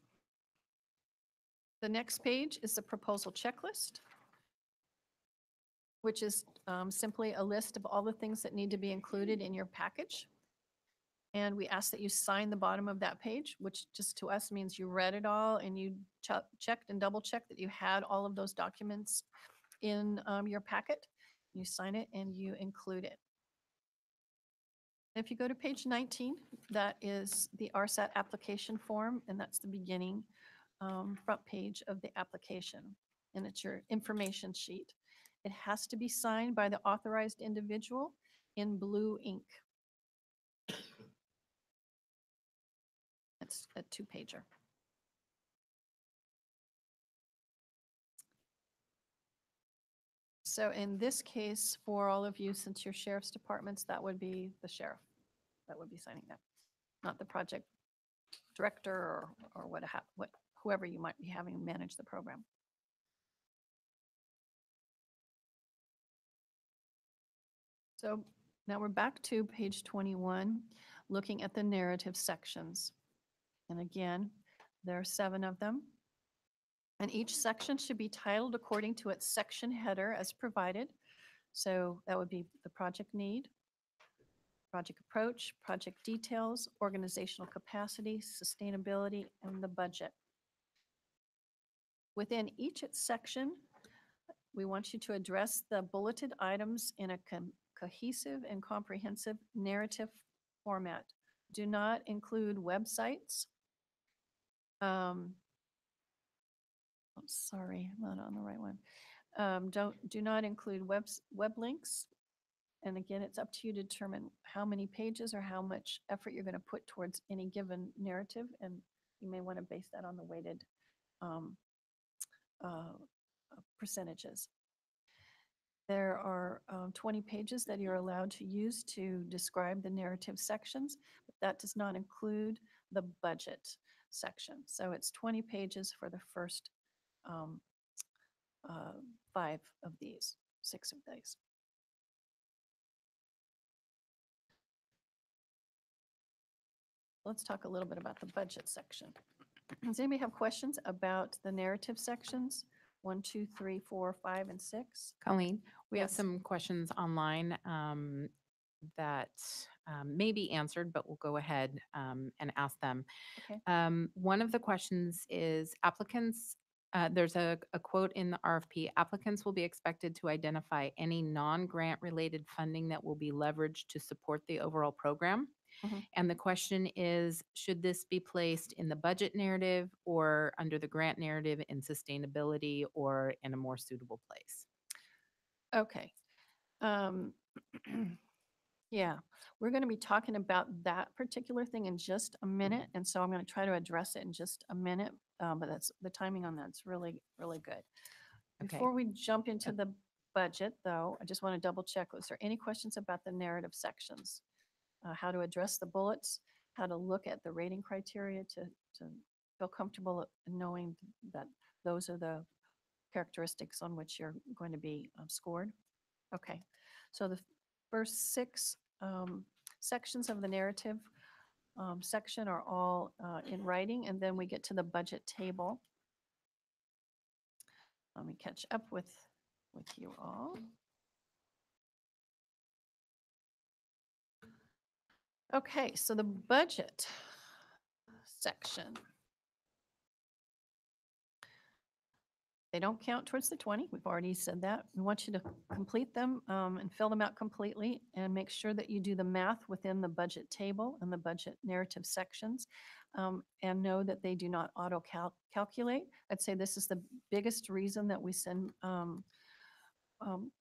[SPEAKER 1] The next page is the proposal checklist, which is simply a list of all the things that need to be included in your package. And we ask that you sign the bottom of that page, which just to us means you read it all and you checked and double checked that you had all of those documents in your packet. You sign it and you include it. If you go to page 19, that is the RSAT application form, and that's the beginning front page of the application. And it's your information sheet. It has to be signed by the authorized individual in blue ink. It's a 2-pager. So in this case, for all of you, since you're sheriff's departments, that would be the sheriff that would be signing that, not the project director or whoever you might be having manage the program. So now we're back to page 21, looking at the narrative sections. And again, there are 7 of them. And each section should be titled according to its section header as provided. So that would be the project need, project approach, project details, organizational capacity, sustainability, and the budget. Within each section, we want you to address the bulleted items in a cohesive and comprehensive narrative format. Do not include websites. Oh, sorry, I'm not on the right one. Do not include web links. And again, it's up to you to determine how many pages or how much effort you're going to put towards any given narrative. And you may want to base that on the weighted percentages. There are 20 pages that you're allowed to use to describe the narrative sections, but that does not include the budget section. So it's 20 pages for the first 5 of these, 6 of these. Let's talk a little bit about the budget section. Does anybody have questions about the narrative sections? 1, 2, 3, 4, 5, and 6?
[SPEAKER 6] Colleen, we have
[SPEAKER 1] Yes.
[SPEAKER 6] some questions online that may be answered, but we'll go ahead and ask them.
[SPEAKER 1] Okay.
[SPEAKER 6] One of the questions is applicants, there's a quote in the RFP, applicants will be expected to identify any non-grant related funding that will be leveraged to support the overall program.
[SPEAKER 1] Mhm.
[SPEAKER 6] And the question is, should this be placed in the budget narrative or under the grant narrative in sustainability or in a more suitable place?
[SPEAKER 1] Okay. Yeah, we're going to be talking about that particular thing in just a minute. And so I'm going to try to address it in just a minute. But that's the timing on that's really, really good.
[SPEAKER 6] Okay.
[SPEAKER 1] Before we jump into the budget, though, I just want to double check. Was there any questions about the narrative sections? How to address the bullets, how to look at the rating criteria to feel comfortable in knowing that those are the characteristics on which you're going to be scored. Okay, so the first 6 sections of the narrative section are all in writing, and then we get to the budget table. Let me catch up with you all. Okay, so the budget section. They don't count towards the 20. We've already said that. We want you to complete them and fill them out completely and make sure that you do the math within the budget table and the budget narrative sections and know that they do not auto-calculate. I'd say this is the biggest reason that we send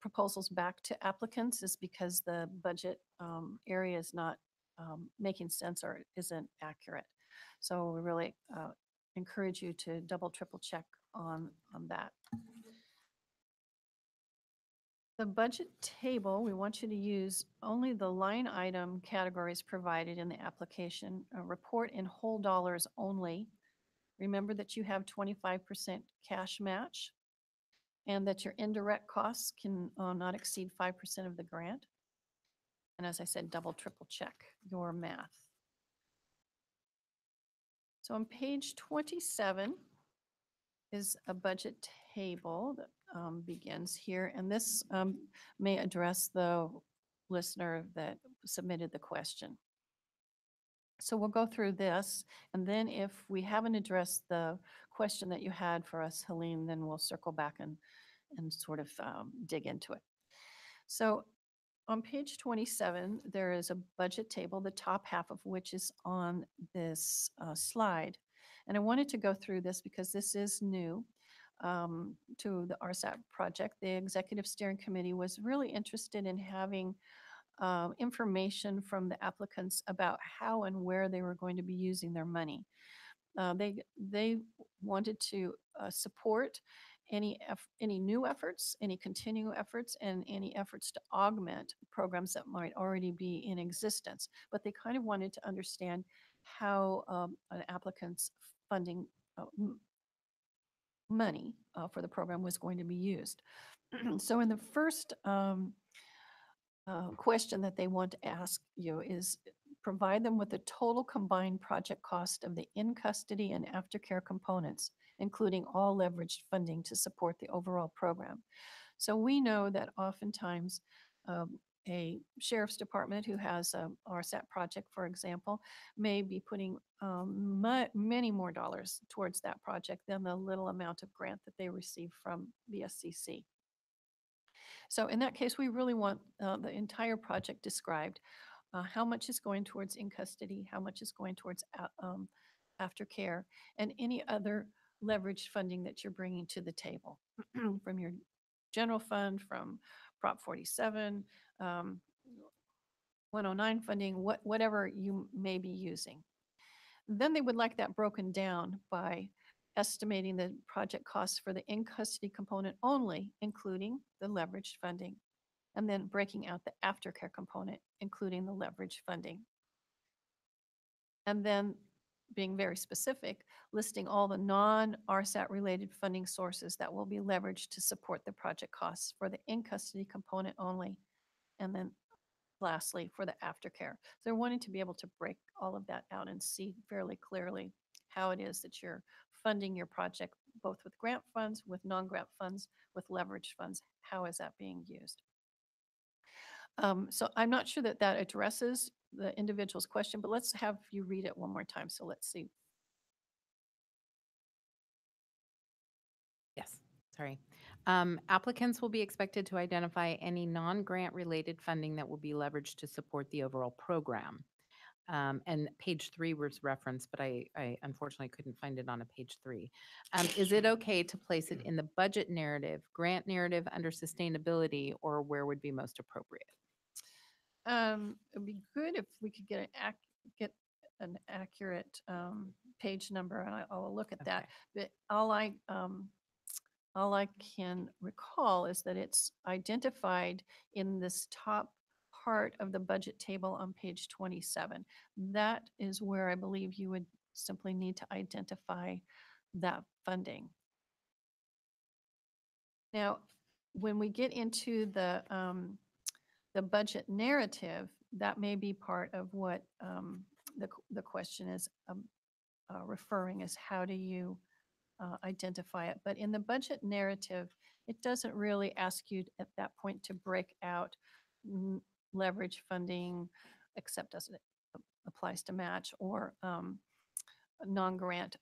[SPEAKER 1] proposals back to applicants is because the budget area is not making sense or isn't accurate. So we really encourage you to double, triple check on that. The budget table, we want you to use only the line item categories provided in the application. Report in whole dollars only. Remember that you have 25% cash match and that your indirect costs can not exceed 5% of the grant. And as I said, double, triple check your math. So on page 27 is a budget table that begins here. And this may address the listener that submitted the question. So we'll go through this, and then if we haven't addressed the question that you had for us, Helene, then we'll circle back and sort of dig into it. So on page 27, there is a budget table, the top half of which is on this slide. And I wanted to go through this because this is new to the RSAT project. The Executive Steering Committee was really interested in having information from the applicants about how and where they were going to be using their money. They wanted to support any new efforts, any continuing efforts, and any efforts to augment programs that might already be in existence. But they kind of wanted to understand how an applicant's funding money for the program was going to be used. So in the first question that they want to ask you is provide them with the total combined project cost of the in-custody and aftercare components, including all leveraged funding to support the overall program. So we know that oftentimes a sheriff's department who has a RSAT project, for example, may be putting many more dollars towards that project than the little amount of grant that they receive from BSCC. So in that case, we really want the entire project described. How much is going towards in-custody, how much is going towards aftercare, and any other leverage funding that you're bringing to the table from your general fund, from Prop 47, 109 funding, whatever you may be using. Then they would like that broken down by estimating the project costs for the in-custody component only, including the leveraged funding, and then breaking out the aftercare component, including the leveraged funding. And then being very specific, listing all the non-RSAT related funding sources that will be leveraged to support the project costs for the in-custody component only, and then lastly for the aftercare. So they're wanting to be able to break all of that out and see fairly clearly how it is that you're funding your project, both with grant funds, with non-grant funds, with leverage funds. How is that being used? So I'm not sure that that addresses the individual's question, but let's have you read it one more time. So let's see.
[SPEAKER 6] Yes, sorry. Applicants will be expected to identify any non-grant related funding that will be leveraged to support the overall program. And page 3 was referenced, but I unfortunately couldn't find it on a page 3. Is it okay to place it in the budget narrative, grant narrative under sustainability, or where would be most appropriate?
[SPEAKER 1] It'd be good if we could get an accurate page number, and I'll look at that.
[SPEAKER 6] Okay.
[SPEAKER 1] But all I can recall is that it's identified in this top part of the budget table on page 27. That is where I believe you would simply need to identify that funding. Now, when we get into the budget narrative, that may be part of what the question is referring as how do you identify it. But in the budget narrative, it doesn't really ask you at that point to break out leverage funding, except as it applies to match, or non-grant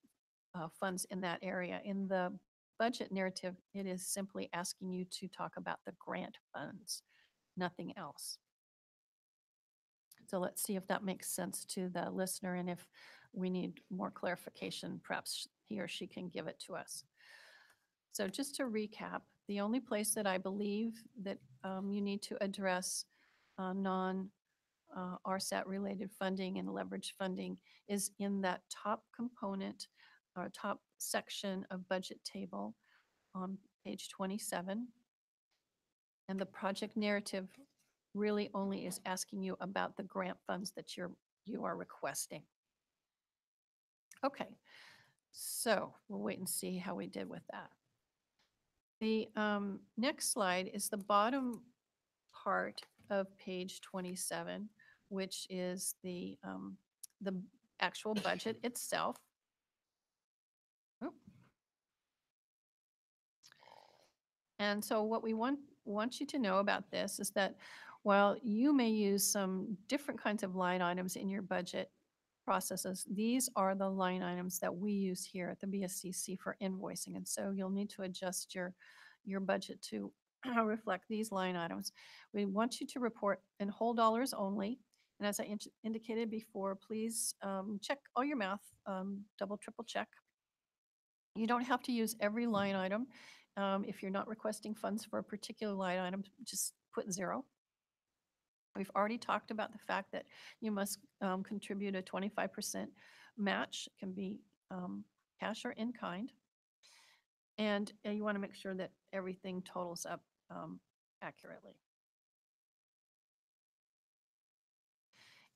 [SPEAKER 1] funds in that area. In the budget narrative, it is simply asking you to talk about the grant funds, nothing else. So let's see if that makes sense to the listener, and if we need more clarification, perhaps he or she can give it to us. So just to recap, the only place that I believe that you need to address non-RSAT related funding and leverage funding is in that top component or top section of budget table on page 27. And the project narrative really only is asking you about the grant funds that you are requesting. Okay, so we'll wait and see how we did with that. The next slide is the bottom part of page 27, which is the actual budget itself. Oop. And so what we want you to know about this is that while you may use some different kinds of line items in your budget processes, these are the line items that we use here at the BSCC for invoicing. And so you'll need to adjust your budget to reflect these line items. We want you to report in whole dollars only. And as I indicated before, please check all your math, double, triple check. You don't have to use every line item. If you're not requesting funds for a particular line item, just put 0. We've already talked about the fact that you must contribute a 25% match. It can be cash or in kind. And you want to make sure that everything totals up accurately.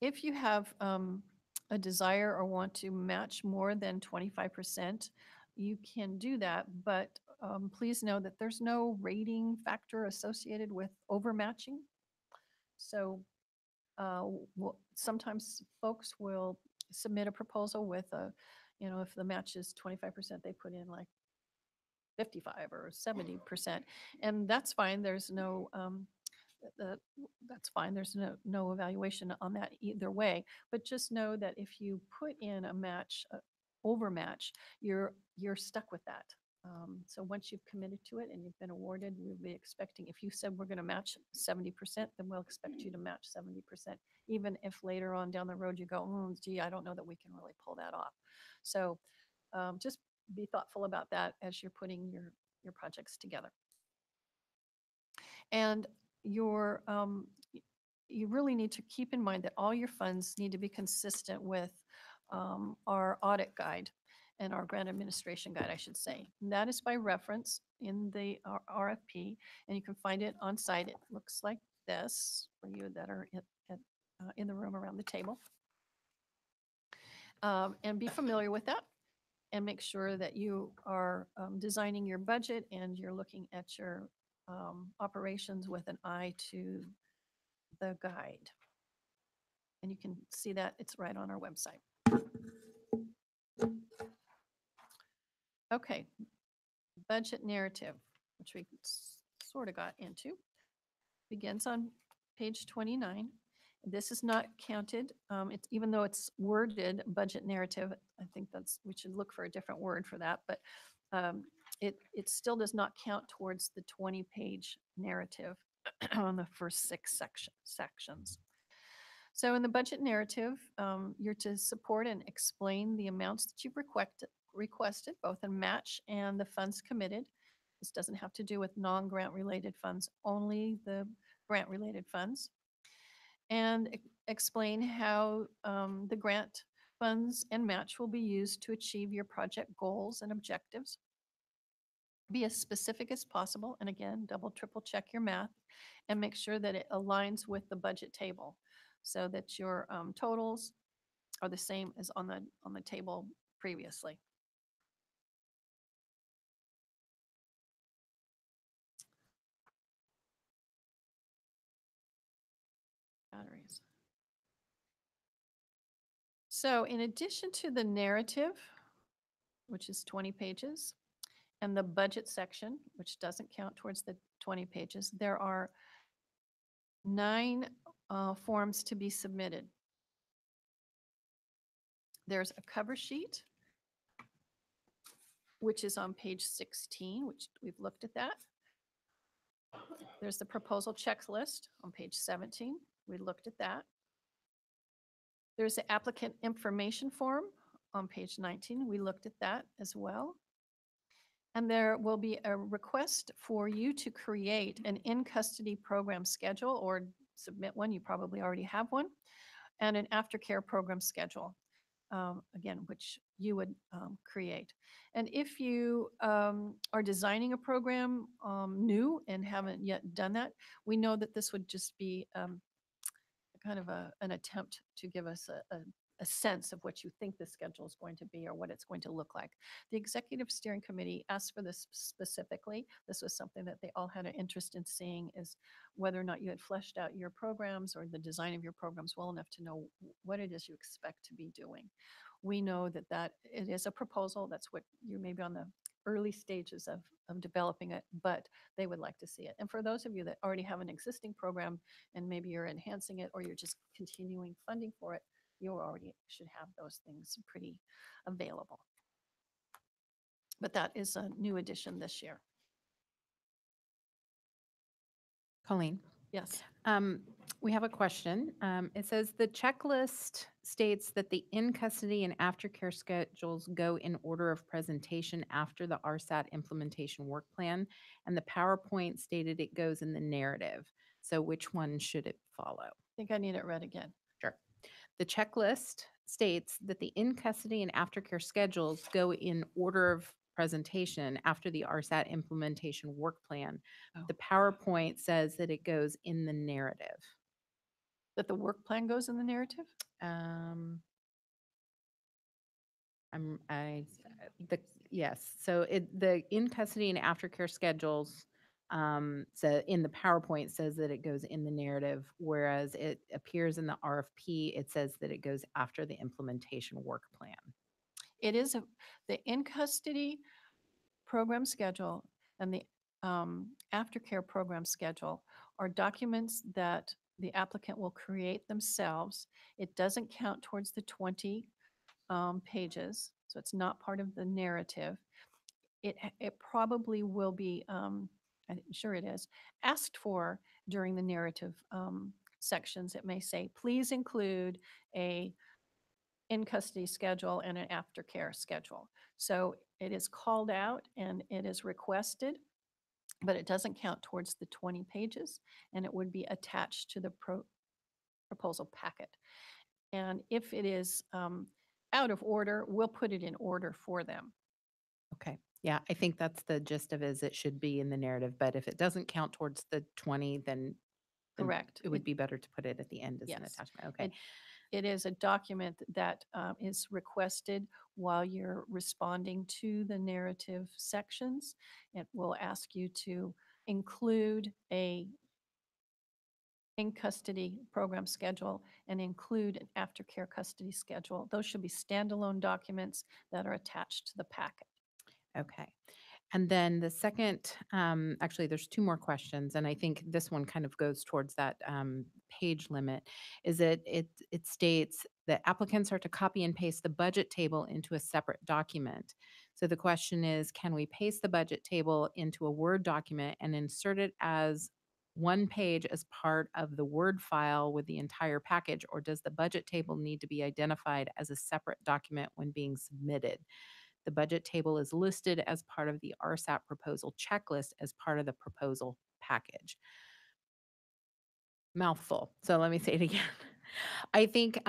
[SPEAKER 1] If you have a desire or want to match more than 25%, you can do that, but please know that there's no rating factor associated with overmatching. So sometimes folks will submit a proposal with if the match is 25%, they put in like 55 or 70%, and that's fine. There's no that's fine. There's no evaluation on that either way. But just know that if you put in a match, overmatch, you're stuck with that. So once you've committed to it and you've been awarded, we'll be expecting, if you said we're going to match 70%, then we'll expect you to match 70%, even if later on down the road you go, oh, gee, I don't know that we can really pull that off. So just be thoughtful about that as you're putting your projects together. And you really need to keep in mind that all your funds need to be consistent with our audit guide and our grant administration guide, I should say. And that is by reference in the RFP, and you can find it on site. It looks like this for you that are in the room around the table. And be familiar with that and make sure that you are designing your budget and you're looking at your operations with an eye to the guide. And you can see that it's right on our website. Okay, budget narrative, which we sort of got into, begins on page 29. This is not counted. Even though it's worded budget narrative, I think we should look for a different word for that, but it still does not count towards the 20-page narrative on the first 6 sections. So in the budget narrative, you're to support and explain the amounts that you've requested, both in match and the funds committed. This doesn't have to do with non-grant related funds, only the grant related funds. And explain how the grant funds and match will be used to achieve your project goals and objectives. Be as specific as possible, and again, double, triple check your math and make sure that it aligns with the budget table so that your totals are the same as on the table previously. Batteries. So in addition to the narrative, which is 20 pages, and the budget section, which doesn't count towards the 20 pages, there are 9 forms to be submitted. There's a cover sheet, which is on page 16, which we've looked at that. There's the proposal checklist on page 17. We looked at that. There's the applicant information form on page 19. We looked at that as well. And there will be a request for you to create an in-custody program schedule or submit one. You probably already have one. And an aftercare program schedule. again, which you would create. And if you are designing a program new and haven't yet done that, we know that this would just be kind of an attempt to give us a sense of what you think the schedule is going to be or what it's going to look like. The Executive Steering Committee asked for this specifically. This was something that they all had an interest in seeing, is whether or not you had fleshed out your programs or the design of your programs well enough to know what it is you expect to be doing. We know that it is a proposal. That's what you're maybe on the early stages of developing it, but they would like to see it. And for those of you that already have an existing program and maybe you're enhancing it or you're just continuing funding for it, you already should have those things pretty available. But that is a new addition this year.
[SPEAKER 6] Colleen?
[SPEAKER 1] Yes.
[SPEAKER 6] We have a question. It says the checklist states that the in-custody and aftercare schedules go in order of presentation after the RSAT implementation work plan, and the PowerPoint stated it goes in the narrative. So which one should it follow?
[SPEAKER 1] I think I need it read again.
[SPEAKER 6] Sure. The checklist states that the in-custody and aftercare schedules go in order of presentation after the RSAT implementation work plan.
[SPEAKER 1] Oh.
[SPEAKER 6] The PowerPoint says that it goes in the narrative.
[SPEAKER 1] That the work plan goes in the narrative?
[SPEAKER 6] Yes, so the in-custody and aftercare schedules, so in the PowerPoint says that it goes in the narrative, whereas it appears in the RFP, it says that it goes after the implementation work plan.
[SPEAKER 1] It is the in-custody program schedule and the aftercare program schedule are documents that the applicant will create themselves. It doesn't count towards the 20 pages, so it's not part of the narrative. It probably will be, I'm sure it is, asked for during the narrative sections. It may say, please include a in-custody schedule and an aftercare schedule. So it is called out and it is requested, but it doesn't count towards the 20 pages, and it would be attached to the proposal packet. And if it is out of order, we'll put it in order for them.
[SPEAKER 6] Okay, yeah, I think that's the gist of it, is it should be in the narrative, but if it doesn't count towards the 20, then
[SPEAKER 1] Correct.
[SPEAKER 6] it would be better to put it at the end as an
[SPEAKER 1] Yes.
[SPEAKER 6] attachment. Okay.
[SPEAKER 1] It is a document that is requested while you're responding to the narrative sections. It will ask you to include a in-custody program schedule and include an aftercare custody schedule. Those should be standalone documents that are attached to the packet.
[SPEAKER 6] Okay. And then the second, actually, there's two more questions, and I think this one kind of goes towards that page limit, is that it states that applicants are to copy and paste the budget table into a separate document. So the question is, can we paste the budget table into a Word document and insert it as one page as part of the Word file with the entire package, or does the budget table need to be identified as a separate document when being submitted? The budget table is listed as part of the RSAT proposal checklist as part of the proposal package. Mouthful. So let me say it again. I think,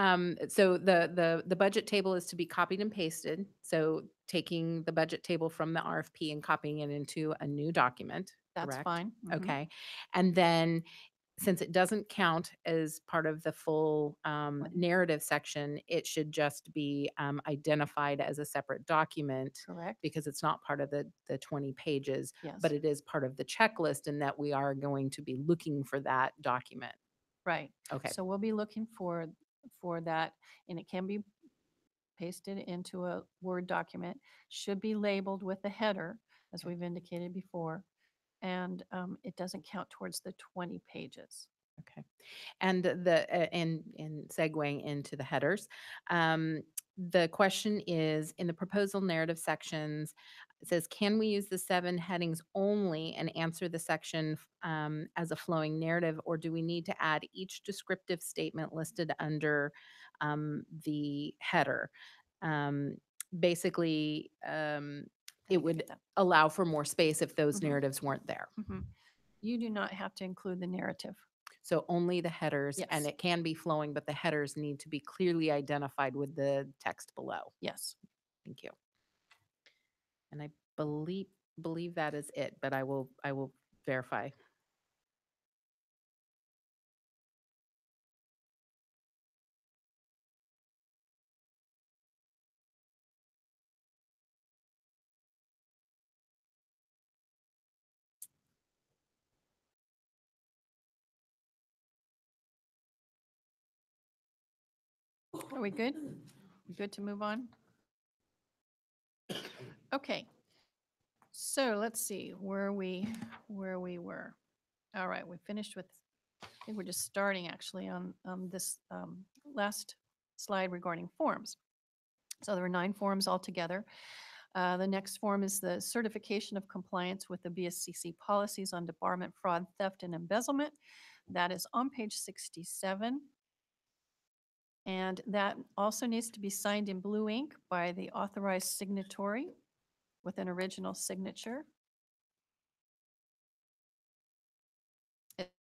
[SPEAKER 6] so the budget table is to be copied and pasted. So taking the budget table from the RFP and copying it into a new document.
[SPEAKER 1] That's
[SPEAKER 6] correct?
[SPEAKER 1] fine. Mhm.
[SPEAKER 6] Okay. And then since it doesn't count as part of the full narrative section, it should just be identified as a separate document
[SPEAKER 1] Correct.
[SPEAKER 6] because it's not part of the 20 pages,
[SPEAKER 1] Yes.
[SPEAKER 6] but it is part of the checklist, and that we are going to be looking for that document.
[SPEAKER 1] Right.
[SPEAKER 6] Okay.
[SPEAKER 1] So we'll be looking for that, and it can be pasted into a Word document, should be labeled with the header, as
[SPEAKER 6] Okay.
[SPEAKER 1] we've indicated before, and it doesn't count towards the 20 pages.
[SPEAKER 6] Okay. And and segueing into the headers, the question is in the proposal narrative sections, it says, can we use the 7 headings only and answer the section as a flowing narrative, or do we need to add each descriptive statement listed under the header? Basically, it would allow for more space if those
[SPEAKER 1] Mhm.
[SPEAKER 6] narratives weren't there.
[SPEAKER 1] You do not have to include the narrative.
[SPEAKER 6] So only the headers, and
[SPEAKER 1] Yes.
[SPEAKER 6] it can be flowing, but the headers need to be clearly identified with the text below.
[SPEAKER 1] Yes.
[SPEAKER 6] Thank you. And I believe that is it, but I will verify.
[SPEAKER 1] Are we good? We good to move on? Okay. So let's see where we were. All right, we finished with, I think we're just starting actually on this last slide regarding forms. So there were 9 forms altogether. The next form is the certification of compliance with the BSCC policies on debarment, fraud, theft, and embezzlement. That is on page 67. And that also needs to be signed in blue ink by the authorized signatory with an original signature.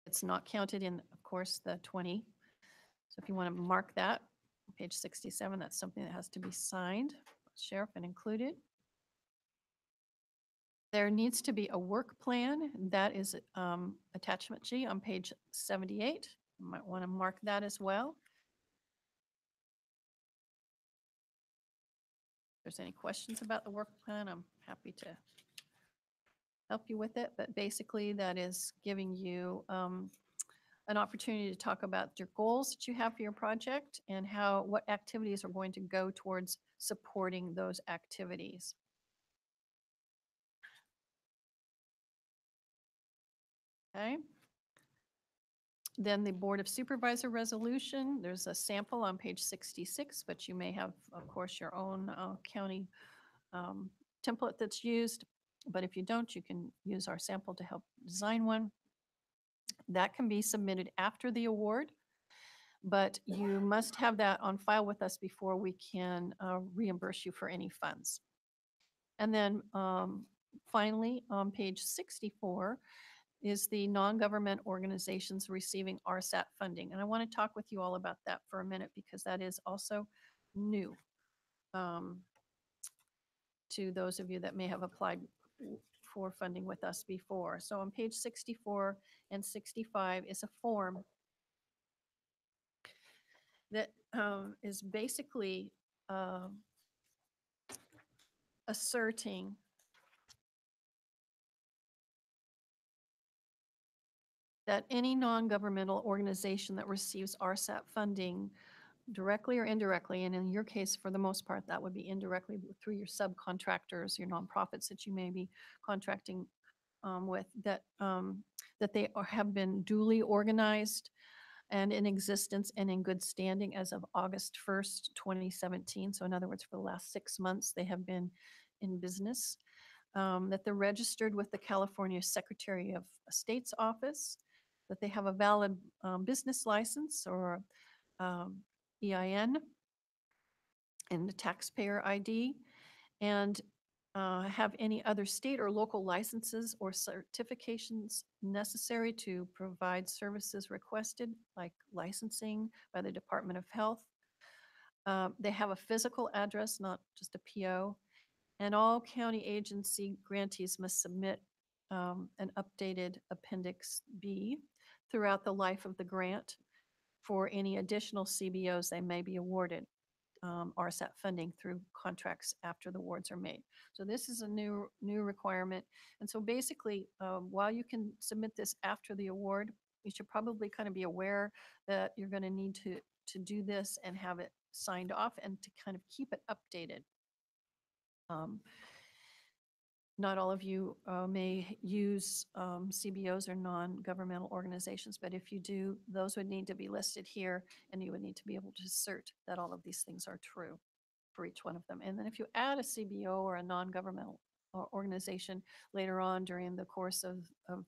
[SPEAKER 1] It's not counted in, of course, the 20. So if you want to mark that, page 67, that's something that has to be signed, sheriff and included. There needs to be a work plan. That is attachment G on page 78. You might want to mark that as well. If there's any questions about the work plan, I'm happy to help you with it. But basically, that is giving you an opportunity to talk about your goals that you have for your project and what activities are going to go towards supporting those activities. Okay. Then the Board of Supervisor resolution, there's a sample on page 66, but you may have, of course, your own county template that's used. But if you don't, you can use our sample to help design one. That can be submitted after the award, but you must have that on file with us before we can reimburse you for any funds. And then finally, on page 64, is the non-government organizations receiving RSAT funding. And I want to talk with you all about that for a minute because that is also new to those of you that may have applied for funding with us before. So on page 64 and 65 is a form that is basically asserting that any non-governmental organization that receives RSAT funding directly or indirectly, and in your case, for the most part, that would be indirectly through your subcontractors, your nonprofits that you may be contracting with, that they have been duly organized and in existence and in good standing as of August 1st, 2017. So in other words, for the last 6 months, they have been in business, that they're registered with the California Secretary of State's office, that they have a valid business license or EIN and the taxpayer ID, and have any other state or local licenses or certifications necessary to provide services requested, like licensing by the Department of Health. They have a physical address, not just a PO, and all county agency grantees must submit an updated Appendix B throughout the life of the grant for any additional CBOs they may be awarded RSAT funding through contracts after the awards are made. So this is a new requirement. And so basically, while you can submit this after the award, you should probably kind of be aware that you're going to need to do this and have it signed off and to kind of keep it updated. Not all of you may use CBOs or non-governmental organizations, but if you do, those would need to be listed here, and you would need to be able to assert that all of these things are true for each one of them. And then if you add a CBO or a non-governmental organization later on during the course of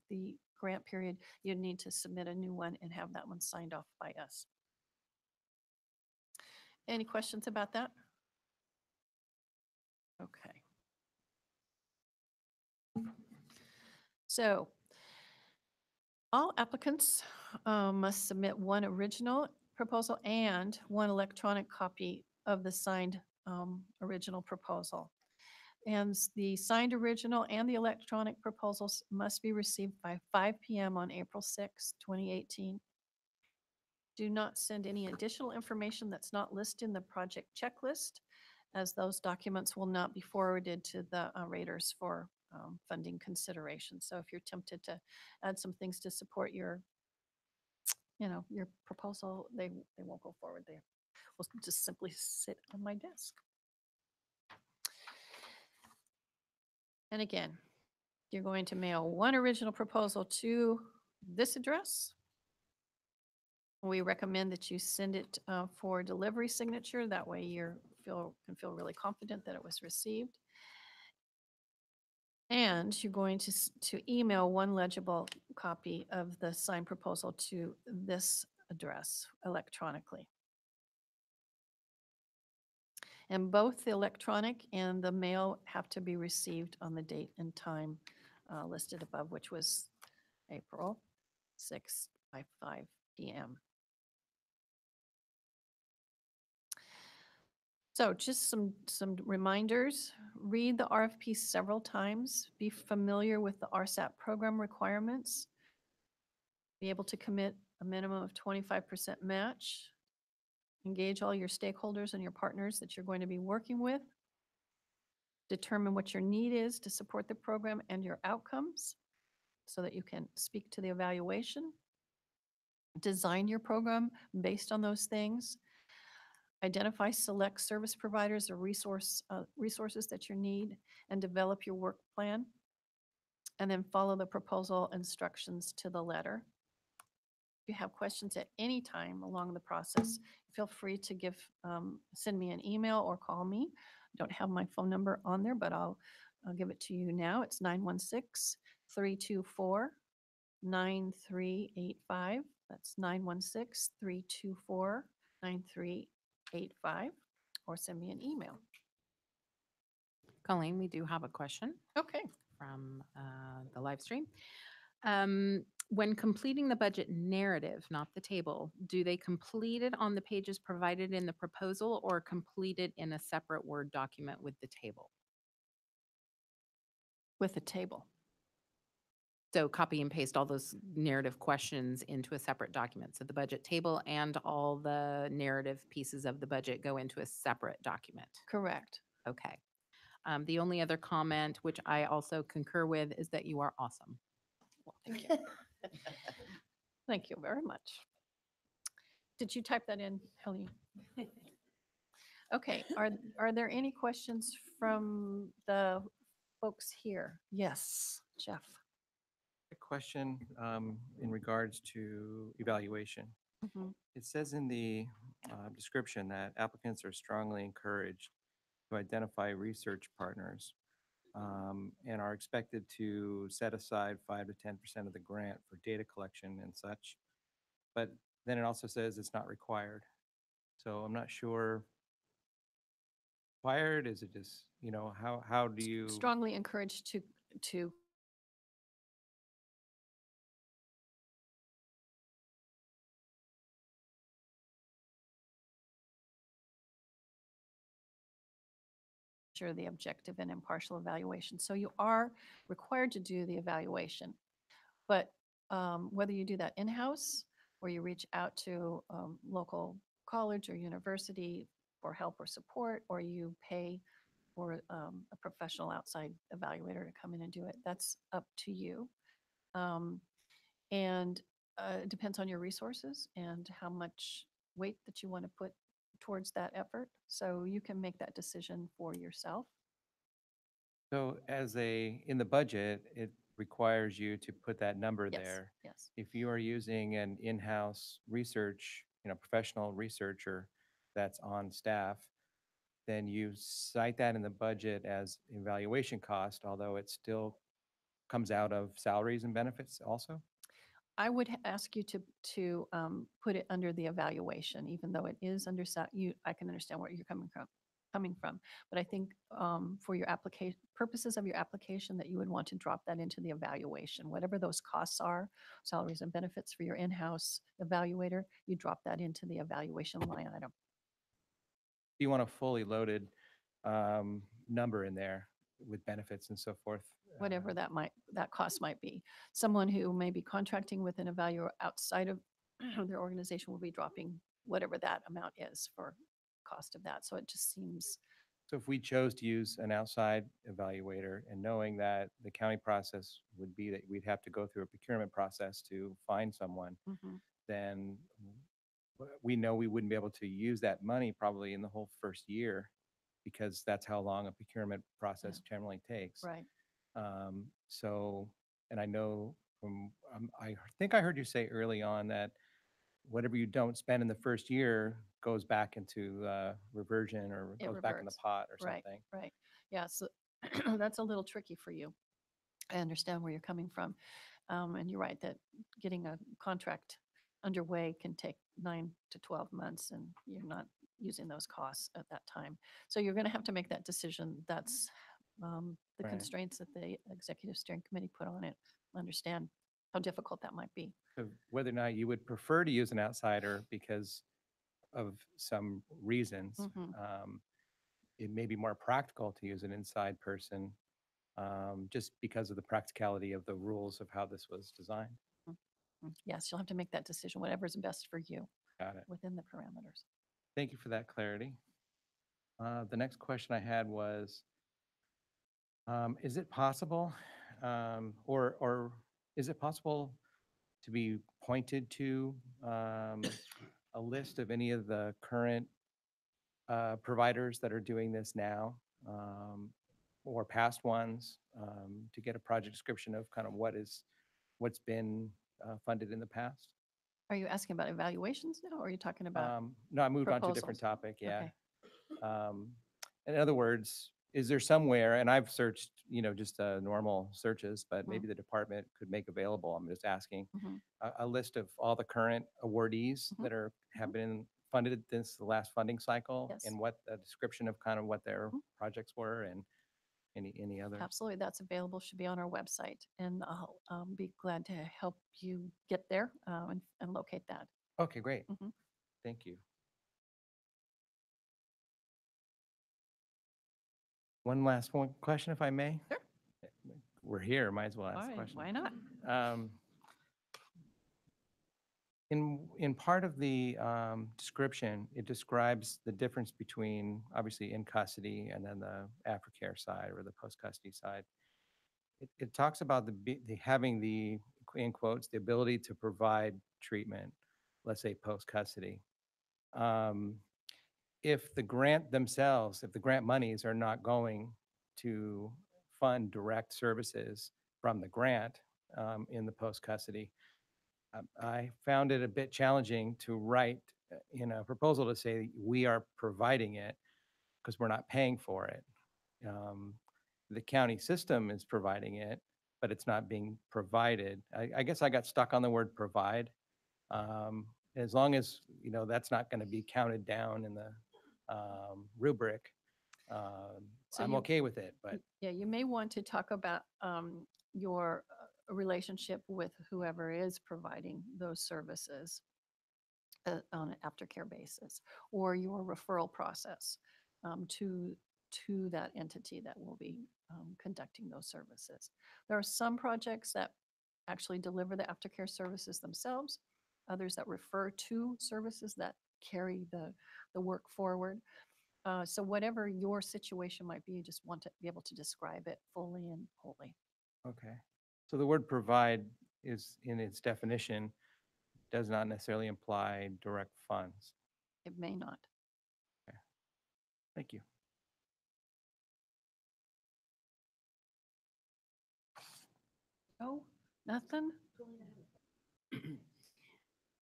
[SPEAKER 1] the grant period, you'd need to submit a new one and have that one signed off by us. Any questions about that? Okay. So all applicants must submit one original proposal and one electronic copy of the signed original proposal. And the signed original and the electronic proposals must be received by 5 PM on April 6, 2018. Do not send any additional information that's not listed in the project checklist, as those documents will not be forwarded to the raters for funding consideration. So if you're tempted to add some things to support your, your proposal, they won't go forward. They will just simply sit on my desk. And again, you're going to mail one original proposal to this address. We recommend that you send it for delivery signature. That way you can feel really confident that it was received. And you're going to email one legible copy of the signed proposal to this address electronically. And both the electronic and the mail have to be received on the date and time listed above, which was April 6th by 5 PM. So just some reminders. Read the RFP several times. Be familiar with the RSAT program requirements. Be able to commit a minimum of 25% match. Engage all your stakeholders and your partners that you're going to be working with. Determine what your need is to support the program and your outcomes so that you can speak to the evaluation. Design your program based on those things. Identify select service providers or resources that you need and develop your work plan. And then follow the proposal instructions to the letter. If you have questions at any time along the process, feel free to send me an email or call me. I don't have my phone number on there, but I'll give it to you now. It's 916-324-9385. That's 916-324-9385, or send me an email.
[SPEAKER 6] Colleen, we do have a question
[SPEAKER 1] Okay.
[SPEAKER 6] from the live stream. When completing the budget narrative, not the table, do they complete it on the pages provided in the proposal or complete it in a separate Word document with the table?
[SPEAKER 1] With the table.
[SPEAKER 6] So copy and paste all those narrative questions into a separate document. So the budget table and all the narrative pieces of the budget go into a separate document.
[SPEAKER 1] Correct.
[SPEAKER 6] Okay. The only other comment, which I also concur with, is that you are awesome.
[SPEAKER 1] Well, thank you. Thank you very much. Did you type that in, Helene? Okay, are there any questions from the folks here? Yes, Jeff.
[SPEAKER 8] A question in regards to evaluation.
[SPEAKER 1] Mhm.
[SPEAKER 8] It says in the description that applicants are strongly encouraged to identify research partners and are expected to set aside 5 to 10% of the grant for data collection and such. But then it also says it's not required. So I'm not sure. Required? Is it just, how do you?
[SPEAKER 1] Strongly encouraged to ensure the objective and impartial evaluation. So you are required to do the evaluation. But whether you do that in-house or you reach out to local college or university for help or support, or you pay for a professional outside evaluator to come in and do it, that's up to you. And it depends on your resources and how much weight that you want to put towards that effort. So you can make that decision for yourself.
[SPEAKER 8] So in the budget, it requires you to put that number
[SPEAKER 1] Yes,
[SPEAKER 8] there.
[SPEAKER 1] yes.
[SPEAKER 8] If you are using an in-house research, professional researcher that's on staff, then you cite that in the budget as evaluation cost, although it still comes out of salaries and benefits also?
[SPEAKER 1] I would ask you to put it under the evaluation, even though it is under, I can understand where you're coming from. coming from. But I think for your application, purposes of your application, that you would want to drop that into the evaluation. Whatever those costs are, salaries and benefits for your in-house evaluator, you drop that into the evaluation line item.
[SPEAKER 8] You want a fully loaded number in there with benefits and so forth.
[SPEAKER 1] Whatever that cost might be. Someone who may be contracting with an evaluator outside of their organization will be dropping whatever that amount is for cost of that. So it just seems,
[SPEAKER 8] So if we chose to use an outside evaluator and knowing that the county process would be that we'd have to go through a procurement process to find someone,
[SPEAKER 1] mhm,
[SPEAKER 8] then we know we wouldn't be able to use that money probably in the whole first year because that's how long a procurement process generally takes.
[SPEAKER 1] right.
[SPEAKER 8] So, and I know from, I think I heard you say early on that whatever you don't spend in the first year goes back into reversion or
[SPEAKER 1] It
[SPEAKER 8] goes back in the
[SPEAKER 1] reverts.
[SPEAKER 8] pot or
[SPEAKER 1] Right,
[SPEAKER 8] something.
[SPEAKER 1] right. Yeah, so that's a little tricky for you. I understand where you're coming from. And you're right that getting a contract underway can take 9 to 12 months and you're not using those costs at that time. So you're going to have to make that decision. That's the
[SPEAKER 8] Right.
[SPEAKER 1] constraints that the executive steering committee put on it. Understand how difficult that might be.
[SPEAKER 8] So whether or not you would prefer to use an outsider because of some reasons,
[SPEAKER 1] Mhm.
[SPEAKER 8] it may be more practical to use an inside person just because of the practicality of the rules of how this was designed.
[SPEAKER 1] Yes, you'll have to make that decision, whatever's best for you
[SPEAKER 8] Got it.
[SPEAKER 1] within the parameters.
[SPEAKER 8] Thank you for that clarity. The next question I had was, is it possible, or is it possible to be pointed to a list of any of the current providers that are doing this now, or past ones, to get a project description of kind of what's been funded in the past?
[SPEAKER 1] Are you asking about evaluations now, or are you talking about?
[SPEAKER 8] No, I moved on to a different
[SPEAKER 1] proposals?
[SPEAKER 8] topic, yeah.
[SPEAKER 1] Okay.
[SPEAKER 8] Um, In other words, is there somewhere, and I've searched, just normal searches, but maybe the department could make available, I'm just asking,
[SPEAKER 1] Mhm.
[SPEAKER 8] a list of all the current awardees
[SPEAKER 1] Mhm.
[SPEAKER 8] that have been funded since the last funding cycle,
[SPEAKER 1] Yes.
[SPEAKER 8] and what a description of kind of what their
[SPEAKER 1] Mhm.
[SPEAKER 8] projects were, and any other.
[SPEAKER 1] Absolutely, that's available, should be on our website, and I'll be glad to help you get there and locate that.
[SPEAKER 8] Okay, great.
[SPEAKER 1] Mhm.
[SPEAKER 8] Thank you. One last question, if I may?
[SPEAKER 1] Sure.
[SPEAKER 8] We're here, might as well
[SPEAKER 1] All
[SPEAKER 8] ask the
[SPEAKER 1] right,
[SPEAKER 8] question.
[SPEAKER 1] why not?
[SPEAKER 8] Um, In part of the description, it describes the difference between obviously in custody and then the aftercare side or the post-custody side. It talks about having the, in quotes, the ability to provide treatment, let's say post-custody. If the grant themselves, if the grant monies are not going to fund direct services from the grant in the post-custody, I found it a bit challenging to write in a proposal to say we are providing it because we're not paying for it. Um, the county system is providing it, but it's not being provided. I guess I got stuck on the word provide. As long as, that's not going to be counted down in the rubric,
[SPEAKER 1] So
[SPEAKER 8] I'm
[SPEAKER 1] you-
[SPEAKER 8] okay with it, but
[SPEAKER 1] Yeah, you may want to talk about your relationship with whoever is providing those services on an aftercare basis, or your referral process to that entity that will be conducting those services. There are some projects that actually deliver the aftercare services themselves, others that refer to services that carry the work forward. So whatever your situation might be, you just want to be able to describe it fully and wholly.
[SPEAKER 8] okay. So the word provide is in its definition does not necessarily imply direct funds.
[SPEAKER 1] It may not.
[SPEAKER 8] Thank you.
[SPEAKER 1] Oh, nothing?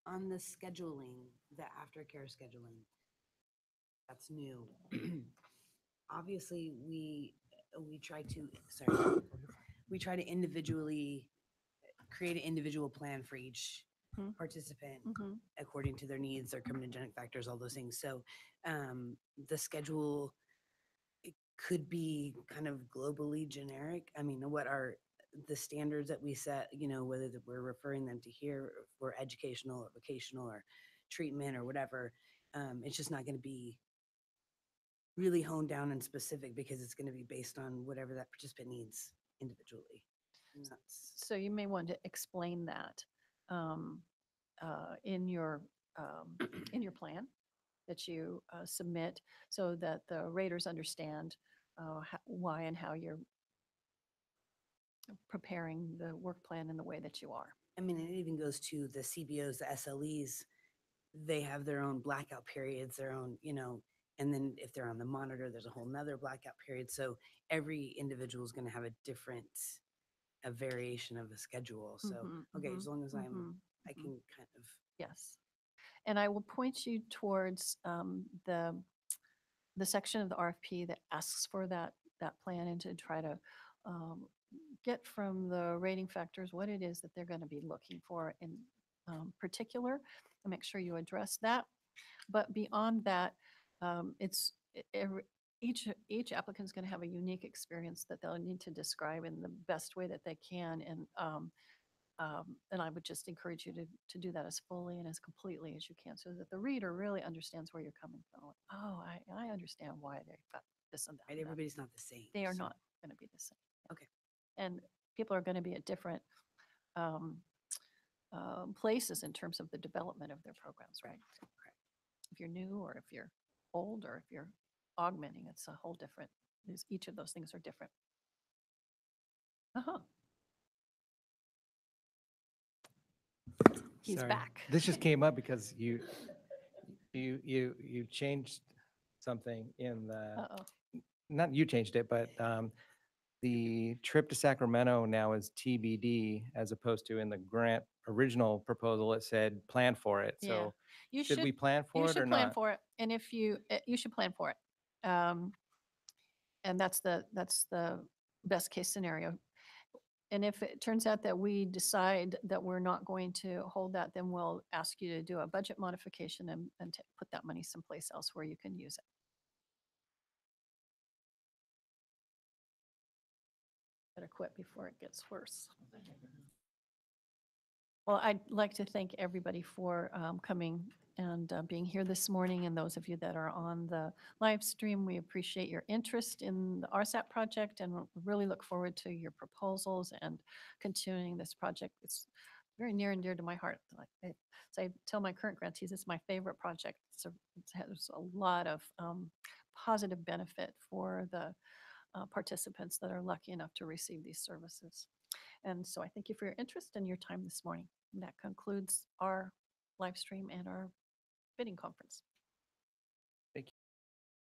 [SPEAKER 4] On the scheduling, the aftercare scheduling, that's new. Obviously, we try to, we try to individually create an individual plan for each
[SPEAKER 1] Mhm.
[SPEAKER 4] participant
[SPEAKER 1] Mhm.
[SPEAKER 4] according to their needs, their criminogenic factors, all those things. So the schedule could be kind of globally generic. I mean, what are the standards that we set, whether that we're referring them to here for educational or vocational or treatment or whatever. It's just not going to be really honed down and specific because it's going to be based on whatever that participant needs individually. And that's-
[SPEAKER 1] So you may want to explain that um, in your plan that you submit so that the raters understand why and how you're preparing the work plan in the way that you are.
[SPEAKER 4] I mean, it even goes to the CBOs, the SLEs. They have their own blackout periods, their own, and then if they're on the monitor, there's a whole nother blackout period. So every individual is going to have a variation of a schedule. So, okay, as long as I can kind of.
[SPEAKER 1] Yes. And I will point you towards the section of the RFP that asks for that plan and to try to get from the rating factors what it is that they're going to be looking for in particular, and make sure you address that. But beyond that, each applicant is going to have a unique experience that they'll need to describe in the best way that they can. And I would just encourage you to do that as fully and as completely as you can so that the reader really understands where you're coming from. Like, oh, I understand why they got this and that.
[SPEAKER 4] Right,
[SPEAKER 1] and that."
[SPEAKER 4] everybody's not the same.
[SPEAKER 1] They are
[SPEAKER 4] so-
[SPEAKER 1] not going to be the same.
[SPEAKER 4] Okay.
[SPEAKER 1] And people are going to be at different places in terms of the development of their programs, right?
[SPEAKER 4] Correct.
[SPEAKER 1] If you're new or if you're old or if you're augmenting, it's a whole different, each of those things are different. Uh-huh. He's
[SPEAKER 8] Sorry.
[SPEAKER 1] back.
[SPEAKER 8] This just came up because you changed something in the,
[SPEAKER 1] Uh-oh.
[SPEAKER 8] not you changed it, but the trip to Sacramento now is TBD as opposed to in the grant original proposal, it said plan for it.
[SPEAKER 1] Yeah.
[SPEAKER 8] So
[SPEAKER 1] You
[SPEAKER 8] should we plan for
[SPEAKER 1] You
[SPEAKER 8] it or
[SPEAKER 1] should plan
[SPEAKER 8] not?
[SPEAKER 1] for it, and if you should plan for it, and that's the best case scenario. And if it turns out that we decide that we're not going to hold that, then we'll ask you to do a budget modification and to put that money someplace else where you can use it. Better quit before it gets worse. Well, I'd like to thank everybody for coming and being here this morning, and those of you that are on the live stream. We appreciate your interest in the RSAT project and really look forward to your proposals and continuing this project. It's very near and dear to my heart. So I tell my current grantees it's my favorite project. It has a lot of positive benefit for the participants that are lucky enough to receive these services. And so I thank you for your interest and your time this morning. And that concludes our live stream and our bidding conference.